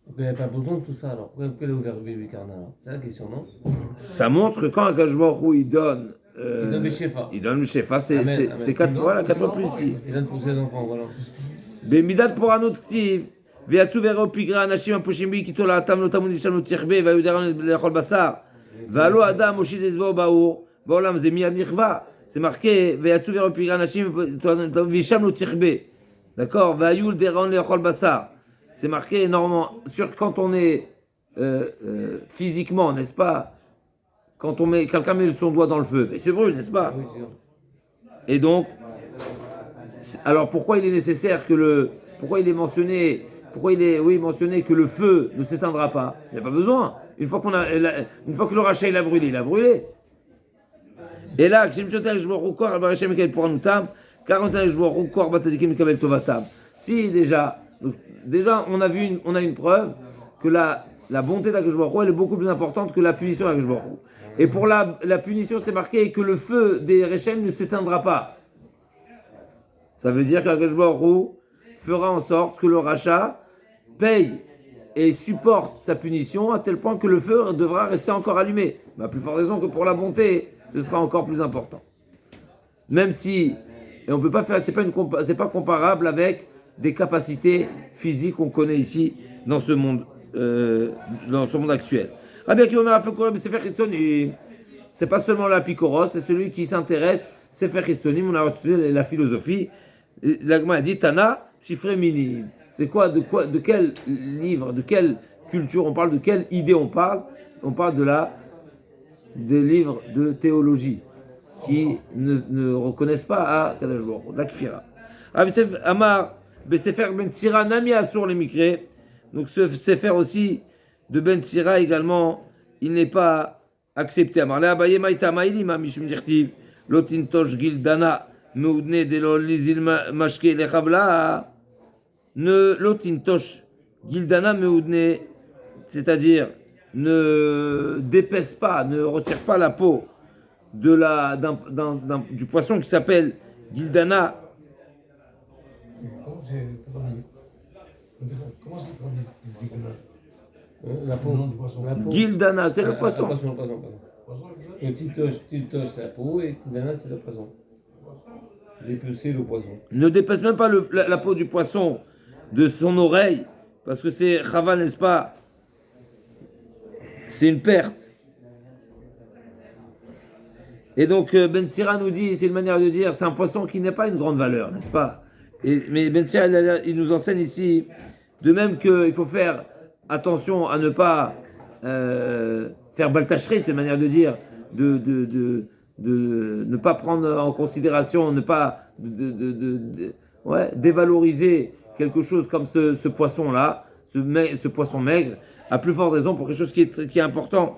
Donc il n'y a pas besoin de tout ça alors. Pourquoi il a ouvert 8 lucarnes alors? C'est la question, non? Ça montre que quand Akash Baruch Hu, il donne le Shefa. Il donne le Shefa, c'est Amen. 4 fois, là, 4 fois plus ici. Il donne pour ses enfants, voilà. Bemidat pour un autre ktiv. Veatu vero pigra anashim apushimbi kito la atam notamun vishanu tirbe vayuderan lechol basar. Valo adam oshid ezbo baour. Baolam ze miyad nichva. C'est marqué Veatu vero pigra anashim vishanu tirbe. D'accord? Vayul deran lechol basar. C'est marqué normalement sur quand on est physiquement, n'est-ce pas? Quand quelqu'un met son doigt dans le feu, mais c'est brûle, n'est-ce pas? Oui, sûr. Et donc, alors pourquoi il est nécessaire pourquoi il est mentionné que le feu ne s'éteindra pas? Il n'y a pas besoin. Une fois que le rachat il a brûlé, il a brûlé. Et là, si déjà on a une preuve que la bonté d'Akadosh Baruch Hu, elle est beaucoup plus importante que la punition d'Akadosh Baruch Hu. Et pour la punition, c'est marqué que le feu des Rechem ne s'éteindra pas. Ça veut dire qu'Akadosh Baruch Hu fera en sorte que le rachat paye et supporte sa punition à tel point que le feu devra rester encore allumé. À plus forte raison que pour la bonté, ce sera encore plus important. Même si, et on peut pas faire, c'est pas comparable avec des capacités physiques qu'on connaît ici dans ce monde actuel. C'est pas seulement l'apikoros, c'est celui qui s'intéresse, Sefer Chitzonim, on a retrouvé la philosophie. L'Agma a dit Tana, chiffré mini. C'est quoi, de quel livre, de quelle culture on parle, de quelle idée on parle? On parle des livres de théologie qui ne reconnaissent pas à Kadosh Baruch Hu, la Kfira. Amar, Sefer Ben Sira Nami Asur les Mikré. Donc ce Sefer aussi de Ben Sira également, il n'est pas accepté. Amar, la Abaye Maïta Maïlima Mishum Dirtiv, Lotintosh Gildana, Meudne de Lolizil Mashke Lechabla. Ne Lotintosh Gildana Meudne, c'est-à-dire ne dépaisse pas, ne retire pas la peau du poisson qui s'appelle Gildana. Comment c'est traduit? La peau. Gildana, c'est le poisson. Le poisson. Le tiltoche, c'est la peau et Gildana, c'est le poisson. Dépecer le poisson. Ne dépasse même pas la peau du poisson de son oreille, parce que c'est Chava, n'est-ce pas? C'est une perte. Et donc Ben Sira nous dit, c'est une manière de dire, c'est un poisson qui n'a pas une grande valeur, n'est-ce pas? Mais Ben Sira, il nous enseigne ici, de même qu'il faut faire attention à ne pas faire baltacherie, c'est une manière de dire, de ne pas prendre en considération, ne pas dévaloriser quelque chose comme ce poisson-là, ce poisson maigre, à plus forte raison pour quelque chose qui est important.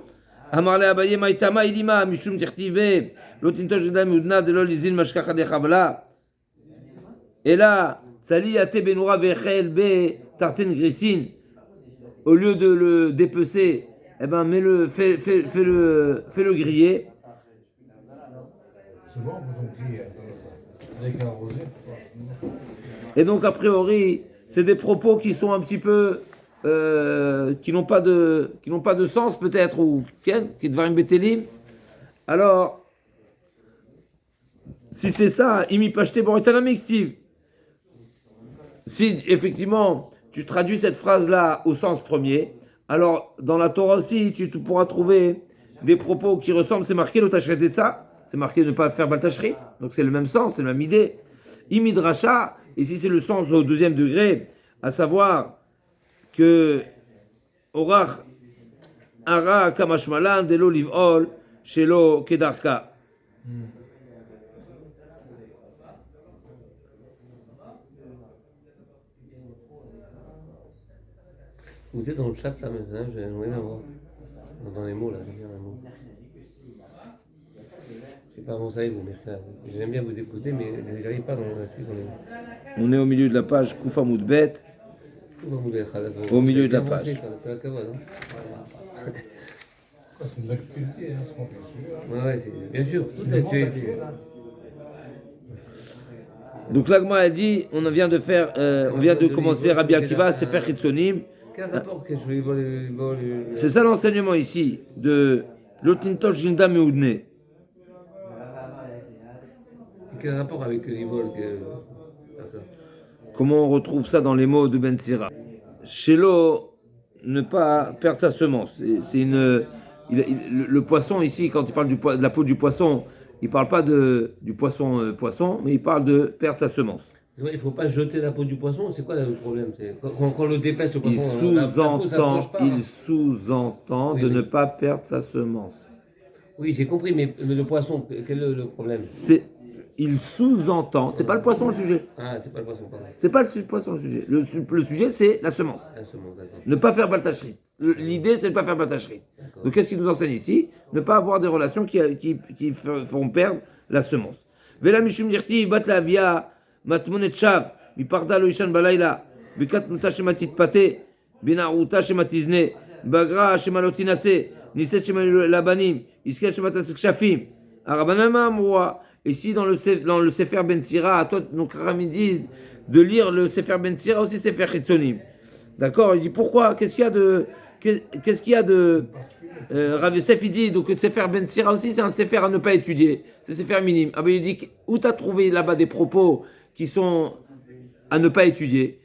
Amarle Abaye Maïtama Ilima Mishum Tirtive Lotintosh Gedam Udna de Lolizil Mashkacha de Chabla. Et là, Sali Ate Benoura Vechel Be Tarten Grissin, au lieu de le dépecer, eh ben, fais-le griller. C'est bon, vous ont crié. Dès qu'à arroser. Et donc, a priori, c'est des propos qui sont un petit peu. Qui n'ont pas de sens, peut-être, ou qui devraient betelim. Alors, si c'est ça, imi pashte boretanamiktiv. Si effectivement tu traduis cette phrase-là au sens premier, alors dans la Torah aussi, tu pourras trouver des propos qui ressemblent. C'est marqué l'otachret de ça, c'est marqué ne pas faire baltachrit, donc c'est le même sens, c'est la même idée. Imidracha, ici c'est le sens au deuxième degré, à savoir que orach ara kamashmalan de lo livol shelo kedarka. Vous êtes dans le chat là maintenant, j'aimerais bien voir. Dans les mots là, j'aime bien les mots. Je sais pas avancé avec vous, mais j'aime bien vous écouter, mais j'arrive pas dans les mots. On est au milieu de la page Koufa Moudbet. Au milieu de la page. C'est de l'actualité, ce qu'on fait. Ouais, c'est bien sûr, toute l'actualité. Donc l'Agma a dit, on vient de commencer Rabbi Akiva, Sefer Chitzonim. Quel rapport que je vole. C'est ça l'enseignement ici de Lotintosh Jinda Meoudne. Quel rapport avec les vols Comment on retrouve ça dans les mots de Ben Sira? Shelo, ne pas perdre sa semence. Le poisson ici, quand il parle de la peau du poisson, il ne parle pas du poisson, mais il parle de perdre sa semence. Il ne faut pas jeter la peau du poisson, c'est quoi le problème? Quand on le dépêche, le poisson, il sous-entend de ne pas perdre sa semence. Oui, j'ai compris, mais le poisson, quel est le problème? Il sous-entend, c'est pas le poisson le sujet. Ah, c'est pas le poisson, pardon. C'est pas le poisson le sujet. Le sujet, c'est la semence. La semence, d'accord. Ne pas faire baltachrit. L'idée, c'est de ne pas faire baltachrit. Donc, qu'est-ce qu'il nous enseigne ici? Ne pas avoir des relations qui feront perdre la semence. Vela mishum dirti bat la via matmonet shav mi parda lo ishan balayla bekat muta shematit pate binaruta shematizne bagra shemalotinase niset shemalabanim isket shematasik shafim arabanama amroa. Ici, dans le Sefer Ben Sira, nos Kramim disent de lire le Sefer Ben Sira aussi Sefer Chitzonim. D'accord? Il dit pourquoi? Qu'est-ce qu'il y a de Rav Yosef, il dit donc le Sefer Ben Sira aussi c'est un Sefer à ne pas étudier. C'est Sefer minime. Ah ben il dit où tu as trouvé là-bas des propos qui sont à ne pas étudier?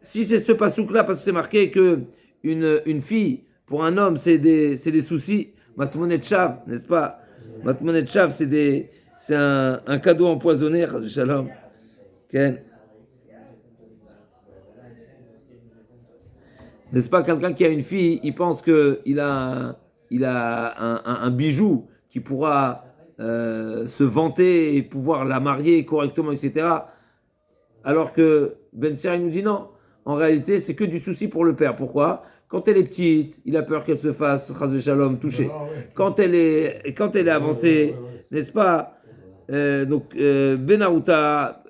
Si c'est ce pasouk-là, parce que c'est marqué que une fille, pour un homme, c'est des soucis. Matmonet Shav, n'est-ce pas? Matmonet Shav, c'est un cadeau empoisonné, Shalom. Ken. N'est-ce pas, quelqu'un qui a une fille, il pense qu'il a un bijou qui pourra se vanter et pouvoir la marier correctement, etc. Alors que Ben Sira nous dit non. En réalité, c'est que du souci pour le père. Pourquoi? Quand elle est petite, il a peur qu'elle se fasse, Chas Shalom, toucher. Quand elle est avancée, n'est-ce pas? Benaouta,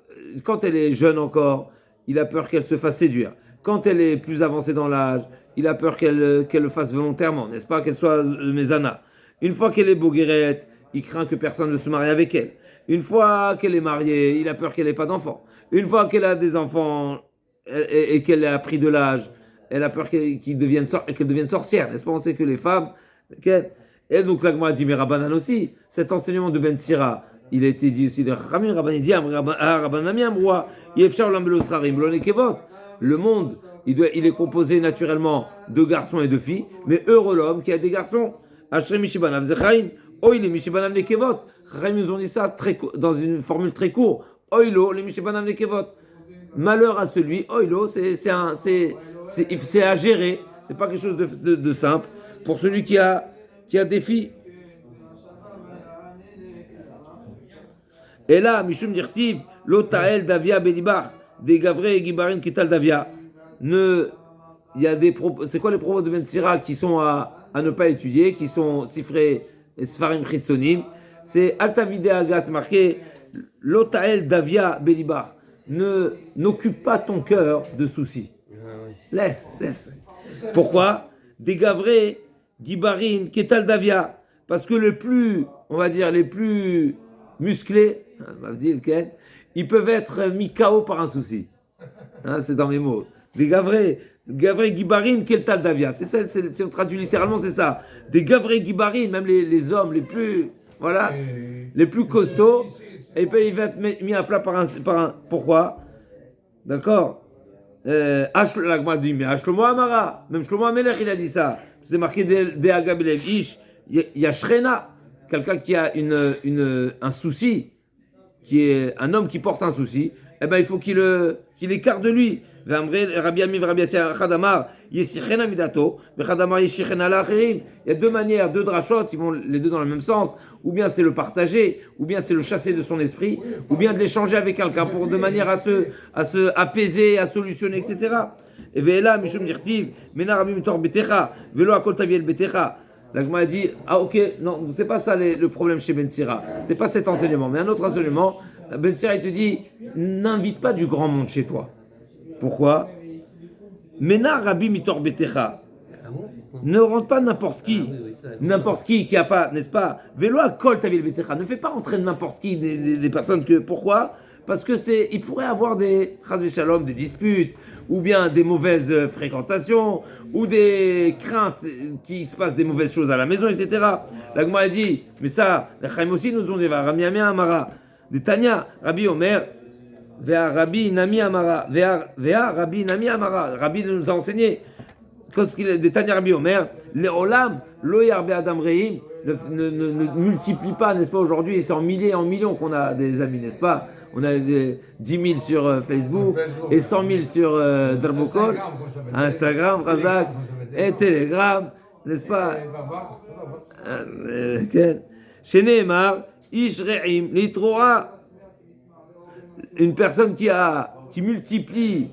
quand elle est jeune encore, il a peur qu'elle se fasse séduire. Quand elle est plus avancée dans l'âge, il a peur qu'elle le fasse volontairement, n'est-ce pas? Qu'elle soit mézana. Une fois qu'elle est boguerette, il craint que personne ne se marie avec elle. Une fois qu'elle est mariée, il a peur qu'elle n'ait pas d'enfants. Une fois qu'elle a des enfants et qu'elle a pris de l'âge, elle a peur qu'elle devienne sorcière, n'est-ce pas? On sait que les femmes... Et donc l'Agma dit, mais Rabbanan aussi, cet enseignement de Ben Sira, il a été dit aussi de Rabbanan, Rabbanan dit, le monde, il est composé naturellement de garçons et de filles, mais heureux l'homme qui a des garçons. Ils nous ont dit ça dans une formule très courte. Malheur à celui, c'est à gérer, c'est pas quelque chose de simple. Pour celui qui a des filles. Et là, Mishum Dirtib, Lotael Davia Belibach, des Gavré et Gibarin Kital Davia. C'est quoi les propos de Ben Sira qui sont à ne pas étudier, qui sont Sifré et Sfarim Chitzonim? C'est Altavide Agas marqué Lotael Davia Belibach. n'occupe pas ton cœur de soucis. Laisse. Pourquoi? Des gavrés, Gibarin, Ketal Davia. Parce que on va dire, les plus musclés, ils peuvent être mis KO par un souci. C'est dans mes mots. Des gavrés, Gibarin, Ketal Davia. C'est ça, si on traduit littéralement, c'est ça. Des gavrés, Gibarin, même les hommes les plus, les plus costauds, et puis il va être mis à plat par un. Pourquoi? D'accord? L'Agma dit, mais Shlomo Amara, même Shlomo Amelech, il a dit ça. C'est marqué des Agabelev Ish. Il y a Shrena, quelqu'un qui a un souci, qui est un homme qui porte un souci, eh ben il faut qu'il écarte de lui. Rabbi Ami Rabbi Yasser Khadamar, Yesichena Midato, Khadamar Yesichena Lacherim. Il y a deux manières, deux drachot, ils vont les deux dans le même sens. Ou bien c'est le partager, ou bien c'est le chasser de son esprit, ou bien de l'échanger avec quelqu'un pour de manière à se apaiser, à solutionner, etc. Et Ve'ela Mishum Dirtiv, Mena Rabbi Mitor Betecha, Velo Akol Taviel Betecha. L'Agma a dit, ok, non, c'est pas ça le problème chez Ben Sira, c'est pas cet enseignement, mais un autre enseignement, Ben Sira il te dit, n'invite pas du grand monde chez toi. Pourquoi? Mena Rabbi Mitor Betecha. Ne rentre pas n'importe qui. N'importe qui a pas, n'est-ce pas? Vélo à Kol Tavil Betecha. Ne fais pas entrer n'importe qui, des personnes que. Pourquoi? Parce que il pourrait avoir des Chaz Shalom, des disputes, ou bien des mauvaises fréquentations, ou des craintes qu'il se passe des mauvaises choses à la maison, etc. L'Agma a dit, mais ça, les Chaim aussi nous ont dit, Rami Amia Amara, des Tanya, Rabbi Omer, Vea Rabbi Nami Amara, Vea Rabbi Nami Amara, Rabbi nous a enseigné. Quand il est des Tanya Rabbi Omer, les Olam, lo yarbe Adam Reim, ne multiplie pas, n'est-ce pas, aujourd'hui, et c'est en milliers et en millions qu'on a des amis, n'est-ce pas? On a 10 000 sur Facebook et 100 000 sur Darbokol, Instagram, Razak, et Telegram, n'est-ce pas? Chez Nehemar, Ish Re'im, Litroa, une personne qui multiplie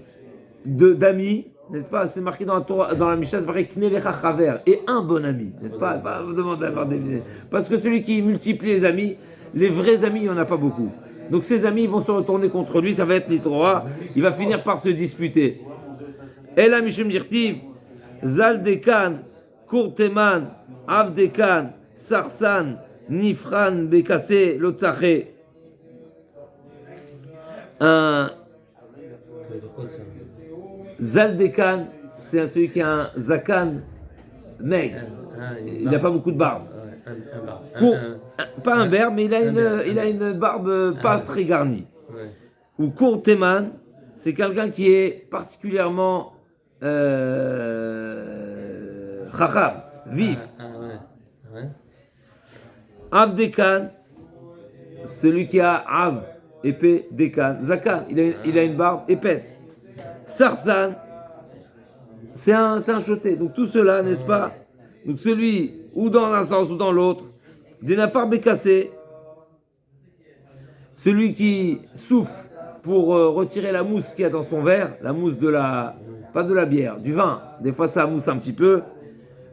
d'amis, n'est-ce pas? C'est marqué dans la Mishnah, c'est marqué Knelecha Chaver, et un bon ami, n'est-ce pas? Pas vous demander d'avoir des. Parce que celui qui multiplie les amis, les vrais amis, il n'y en a pas beaucoup. Donc ses amis vont se retourner contre lui, ça va être l'Itroa, il va finir par se disputer. Ela Mishum Dirtiv, Zal Dekan, Kurteman, Avdekan, Sarsan, Nifran, Bekase, Lotzache. Zaldekan, c'est celui qui a un zakan maigre. Il n'a pas beaucoup de barbe. Pas un berbe, mais il a une barbe pas très garnie. Ou Kurteman, c'est quelqu'un qui est particulièrement chacham, vif. Avdekan, celui qui a Av, épée, Dekan, Zakan, il a une barbe épaisse. Sarsan, c'est un choté. Donc tout cela, n'est-ce pas? Donc celui, ou dans un sens ou dans l'autre, des nafar bécassé, celui qui souffle pour retirer la mousse qu'il y a dans son verre, la mousse pas de la bière, du vin. Des fois ça mousse un petit peu.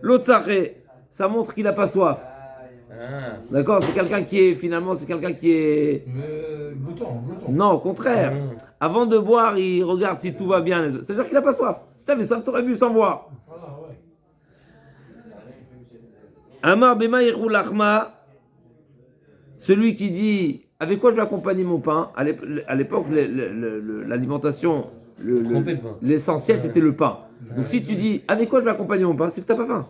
L'autre ça montre qu'il n'a pas soif. D'accord, c'est quelqu'un qui est Glouton. Non, au contraire. Avant de boire, il regarde si tout va bien. C'est-à-dire qu'il n'a pas soif. Si tu avais soif, tu aurais bu sans voir. Amar Bema Yirou Lachma, celui qui dit avec quoi je vais accompagner mon pain. À l'époque, l'alimentation, l'essentiel c'était le pain. Donc si tu dis avec quoi je vais accompagner mon pain, c'est que tu n'as pas faim.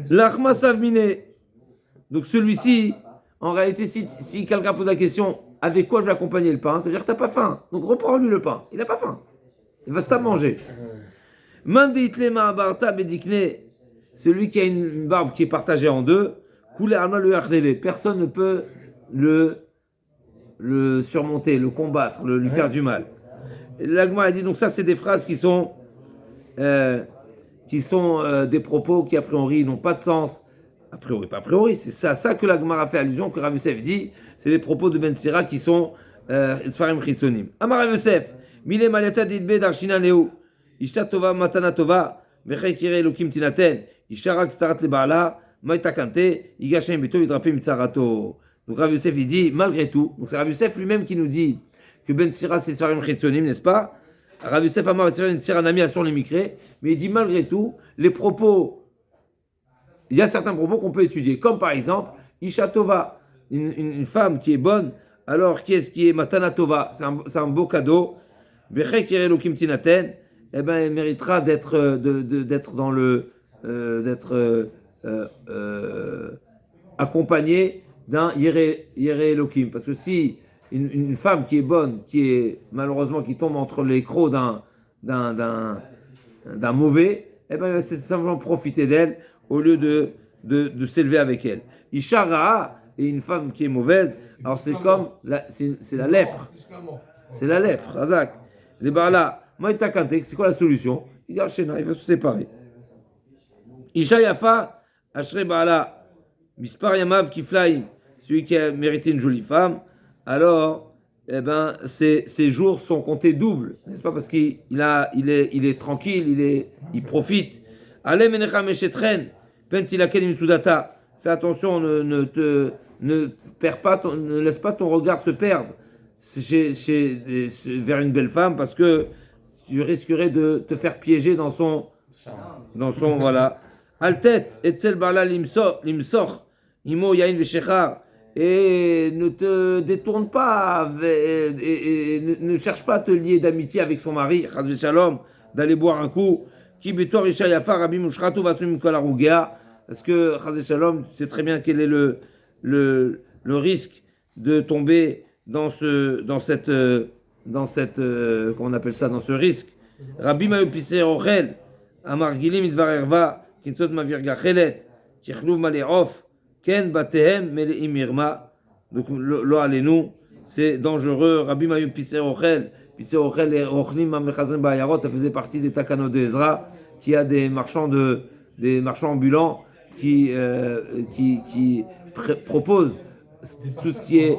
L'achma savmine. Donc celui-ci, en réalité, si quelqu'un pose la question avec quoi je vais accompagner le pain, c'est-à-dire que tu n'as pas faim. Donc reprends-lui le pain. Il n'a pas faim. Il va se manger. Manditlema barta bedikne, celui qui a une barbe qui est partagée en deux, coulé alma le yachlele. Personne ne peut le surmonter, le combattre, lui faire du mal. L'Agma a dit donc ça c'est des phrases qui sont des propos qui a priori n'ont pas de sens. A priori, pas a priori, c'est ça que l'Agma a fait allusion, que Rav Yosef dit, c'est des propos de Ben Sira qui sont Sfarim Chitzonim. Amar Rav Yosef, Mile Maliata Didbe Darshina Neu, Ishta Tova Matana Tova, Mechai Kire Elokim Tinaten, Ishara Kstarat Lebaala, Maïta Kante, Igashem Beto Vidrape Mitsarato. Donc Rav Youssef, il dit, malgré tout, donc c'est Rav Youssef lui-même qui nous dit que Ben Sira, c'est Sfarim Chitzonim, n'est-ce pas? Rav Youssef Amar, c'est une Sira Nami sur les Mikré, mais il dit, malgré tout, les propos, il y a certains propos qu'on peut étudier, comme par exemple, Isha Tova, une femme qui est bonne, alors qui est-ce qui est Matana Tova? C'est un beau cadeau. Bechek Yerelokim Tinaten, eh ben, elle méritera d'être dans le. D'être accompagnée d'un Yere Elohim. Parce que si une femme qui est bonne, qui est malheureusement qui tombe entre les crocs d'un mauvais, eh ben, c'est simplement profiter d'elle au lieu de s'élever avec elle. Ishara et une femme qui est mauvaise, alors c'est comme c'est la lèpre. C'est la lèpre, Razak. Les barla, c'est quoi la solution? Il va se séparer. Isha Yafa, Ashre Baala, Mispar Yamav Kiflaim, celui qui a mérité une jolie femme, alors, eh ben, ses jours sont comptés double, n'est-ce pas? Parce qu'il est tranquille, il profite. Alem Enecha Meshetren, Pentilaken Imsudata, fais attention, ne perds pas, ne laisse pas ton regard se perdre vers une belle femme, parce que tu risquerais de te faire piéger dans son voilà. Altet, etzel bala limsor, imo yain veshechar, et ne te détourne pas, et ne cherche pas à te lier d'amitié avec son mari, chas veshalom, d'aller boire un coup, ki betor isha yafa rabbi mushratu vatsum kol arugea, parce que chas veshalom, tu sais très bien quel est le risque de tomber dans cette comment on appelle ça, dans ce risque. Rabbi Mayupisé Rochel, Amar Gilim Idvar Erva, Kinsot Mavir Gachelet, Tichlouv Maleof, Ken Batehem Meleim Irma. Donc, lo alenu, c'est dangereux. Rabbi Mayupisé Rochel, Pisé Rochel et Rochnim Mamechazem Bayarot, ça faisait partie des Takano de Ezra, qui a des marchands ambulants qui proposent tout ce qui est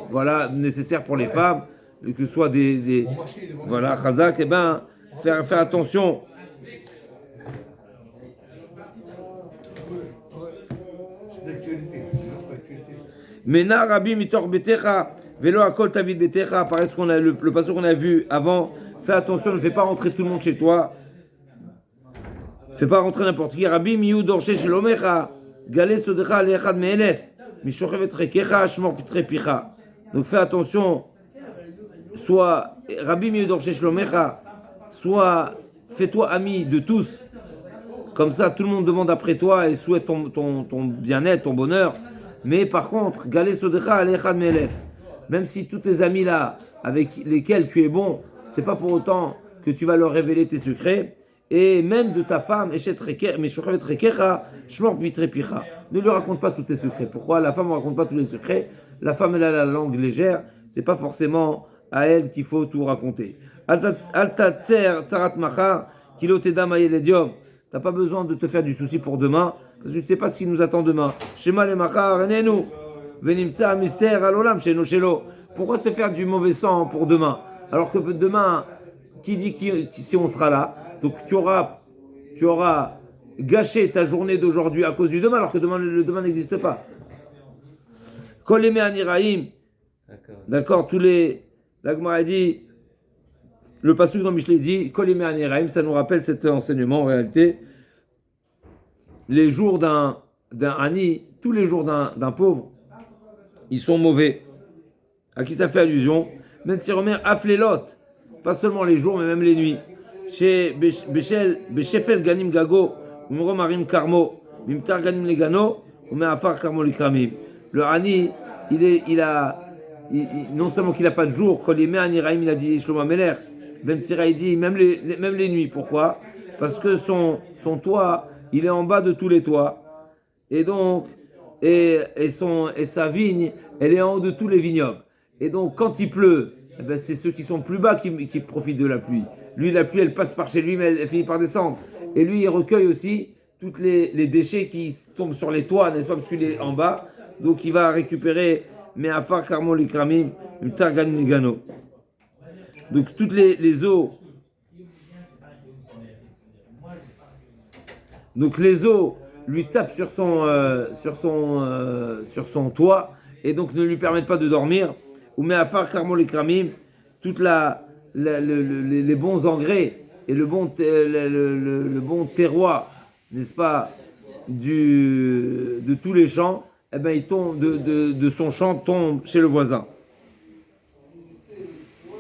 nécessaire pour les femmes, que ce soit des voilà, Chazak, et ben, faire attention. Mena Rabbi Mitor Betecha, Velo Akol Tavid Betecha, pareil ce qu'on a le passage qu'on a vu avant. Fais attention, ne fais pas rentrer tout le monde chez toi. Fais pas rentrer n'importe qui. Rabbi Miou Dorche Shelomecha, Galé Sodecha Alechad Meelef, Mishochevet Rekecha, Shmor Pitre Picha. Donc fais attention, soit Rabbi Miou Dorche Shelomecha, soit fais-toi ami de tous. Comme ça, tout le monde demande après toi et souhaite ton bien-être, ton bonheur. Mais par contre, Galé Sodecha Alechad Meelef, même si tous tes amis là, avec lesquels tu es bon, c'est pas pour autant que tu vas leur révéler tes secrets. Et même de ta femme, ne lui raconte pas tous tes secrets. Pourquoi? La femme ne raconte pas tous les secrets. La femme, elle a la langue légère. C'est pas forcément à elle qu'il faut tout raconter. T'as pas besoin de te faire du souci pour demain, parce que tu ne sais pas ce qui nous attend demain. Pourquoi se faire du mauvais sang pour demain? Alors que demain, qui dit si on sera là? Donc tu auras gâché ta journée d'aujourd'hui à cause du demain, alors que le demain n'existe pas. Kol yemei haniraim. D'accord, l'Agmara a dit, le pasuk dans Mishlei dit, Kol yemei haniraim, ça nous rappelle cet enseignement en réalité. Les jours d'un ani, tous les jours d'un pauvre, ils sont mauvais. À qui ça fait allusion? Même si Romer aflelot, pas seulement les jours, mais même les nuits. Chez Beshefel Ganim Gago, Umro Marim Karmo, Mimtar Ganim Legano, Umeafar Karmo Likramim. Le Hani, non seulement qu'il n'a pas de jour, quand il met Haniraim, il a dit Shlomo Meler, Ben Sira, il dit même les nuits. Pourquoi? Parce que son toit, il est en bas de tous les toits. Et donc, et sa vigne, elle est en haut de tous les vignobles. Et donc, quand il pleut, eh ben, c'est ceux qui sont plus bas qui profitent de la pluie. Lui, la pluie, elle passe par chez lui, mais elle finit par descendre. Et lui, il recueille aussi tous les déchets qui tombent sur les toits, n'est-ce pas, parce qu'il est en bas. Donc, il va récupérer Me'afar Karmo Likramim, Mtargan Megano. Donc, toutes les eaux. Donc, les eaux lui tapent sur son toit. et donc ne lui permettent pas de dormir. Ou mais à faire carmo les kramim, toute les bons engrais et le bon terroir, n'est-ce pas, de tous les champs, eh ben il tombe de son champ tombe chez le voisin.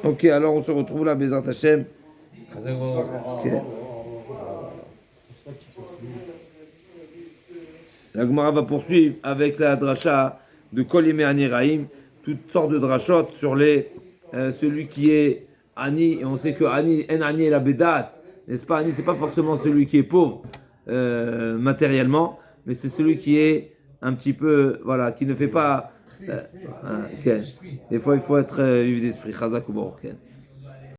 Ok, alors on se retrouve là, Bezrat Hashem. Ok. La Gemara va poursuivre avec la dracha de Kol Yemei Aniraim, toutes sortes de drachot sur celui qui est Ani, et on sait que Ani, En Ani la Bedat, n'est-ce pas? Ani, c'est pas forcément celui qui est pauvre matériellement, mais c'est celui qui est un petit peu, voilà, qui ne fait pas. Okay. Des fois, il faut être vif d'esprit. Chazak ou Baruch.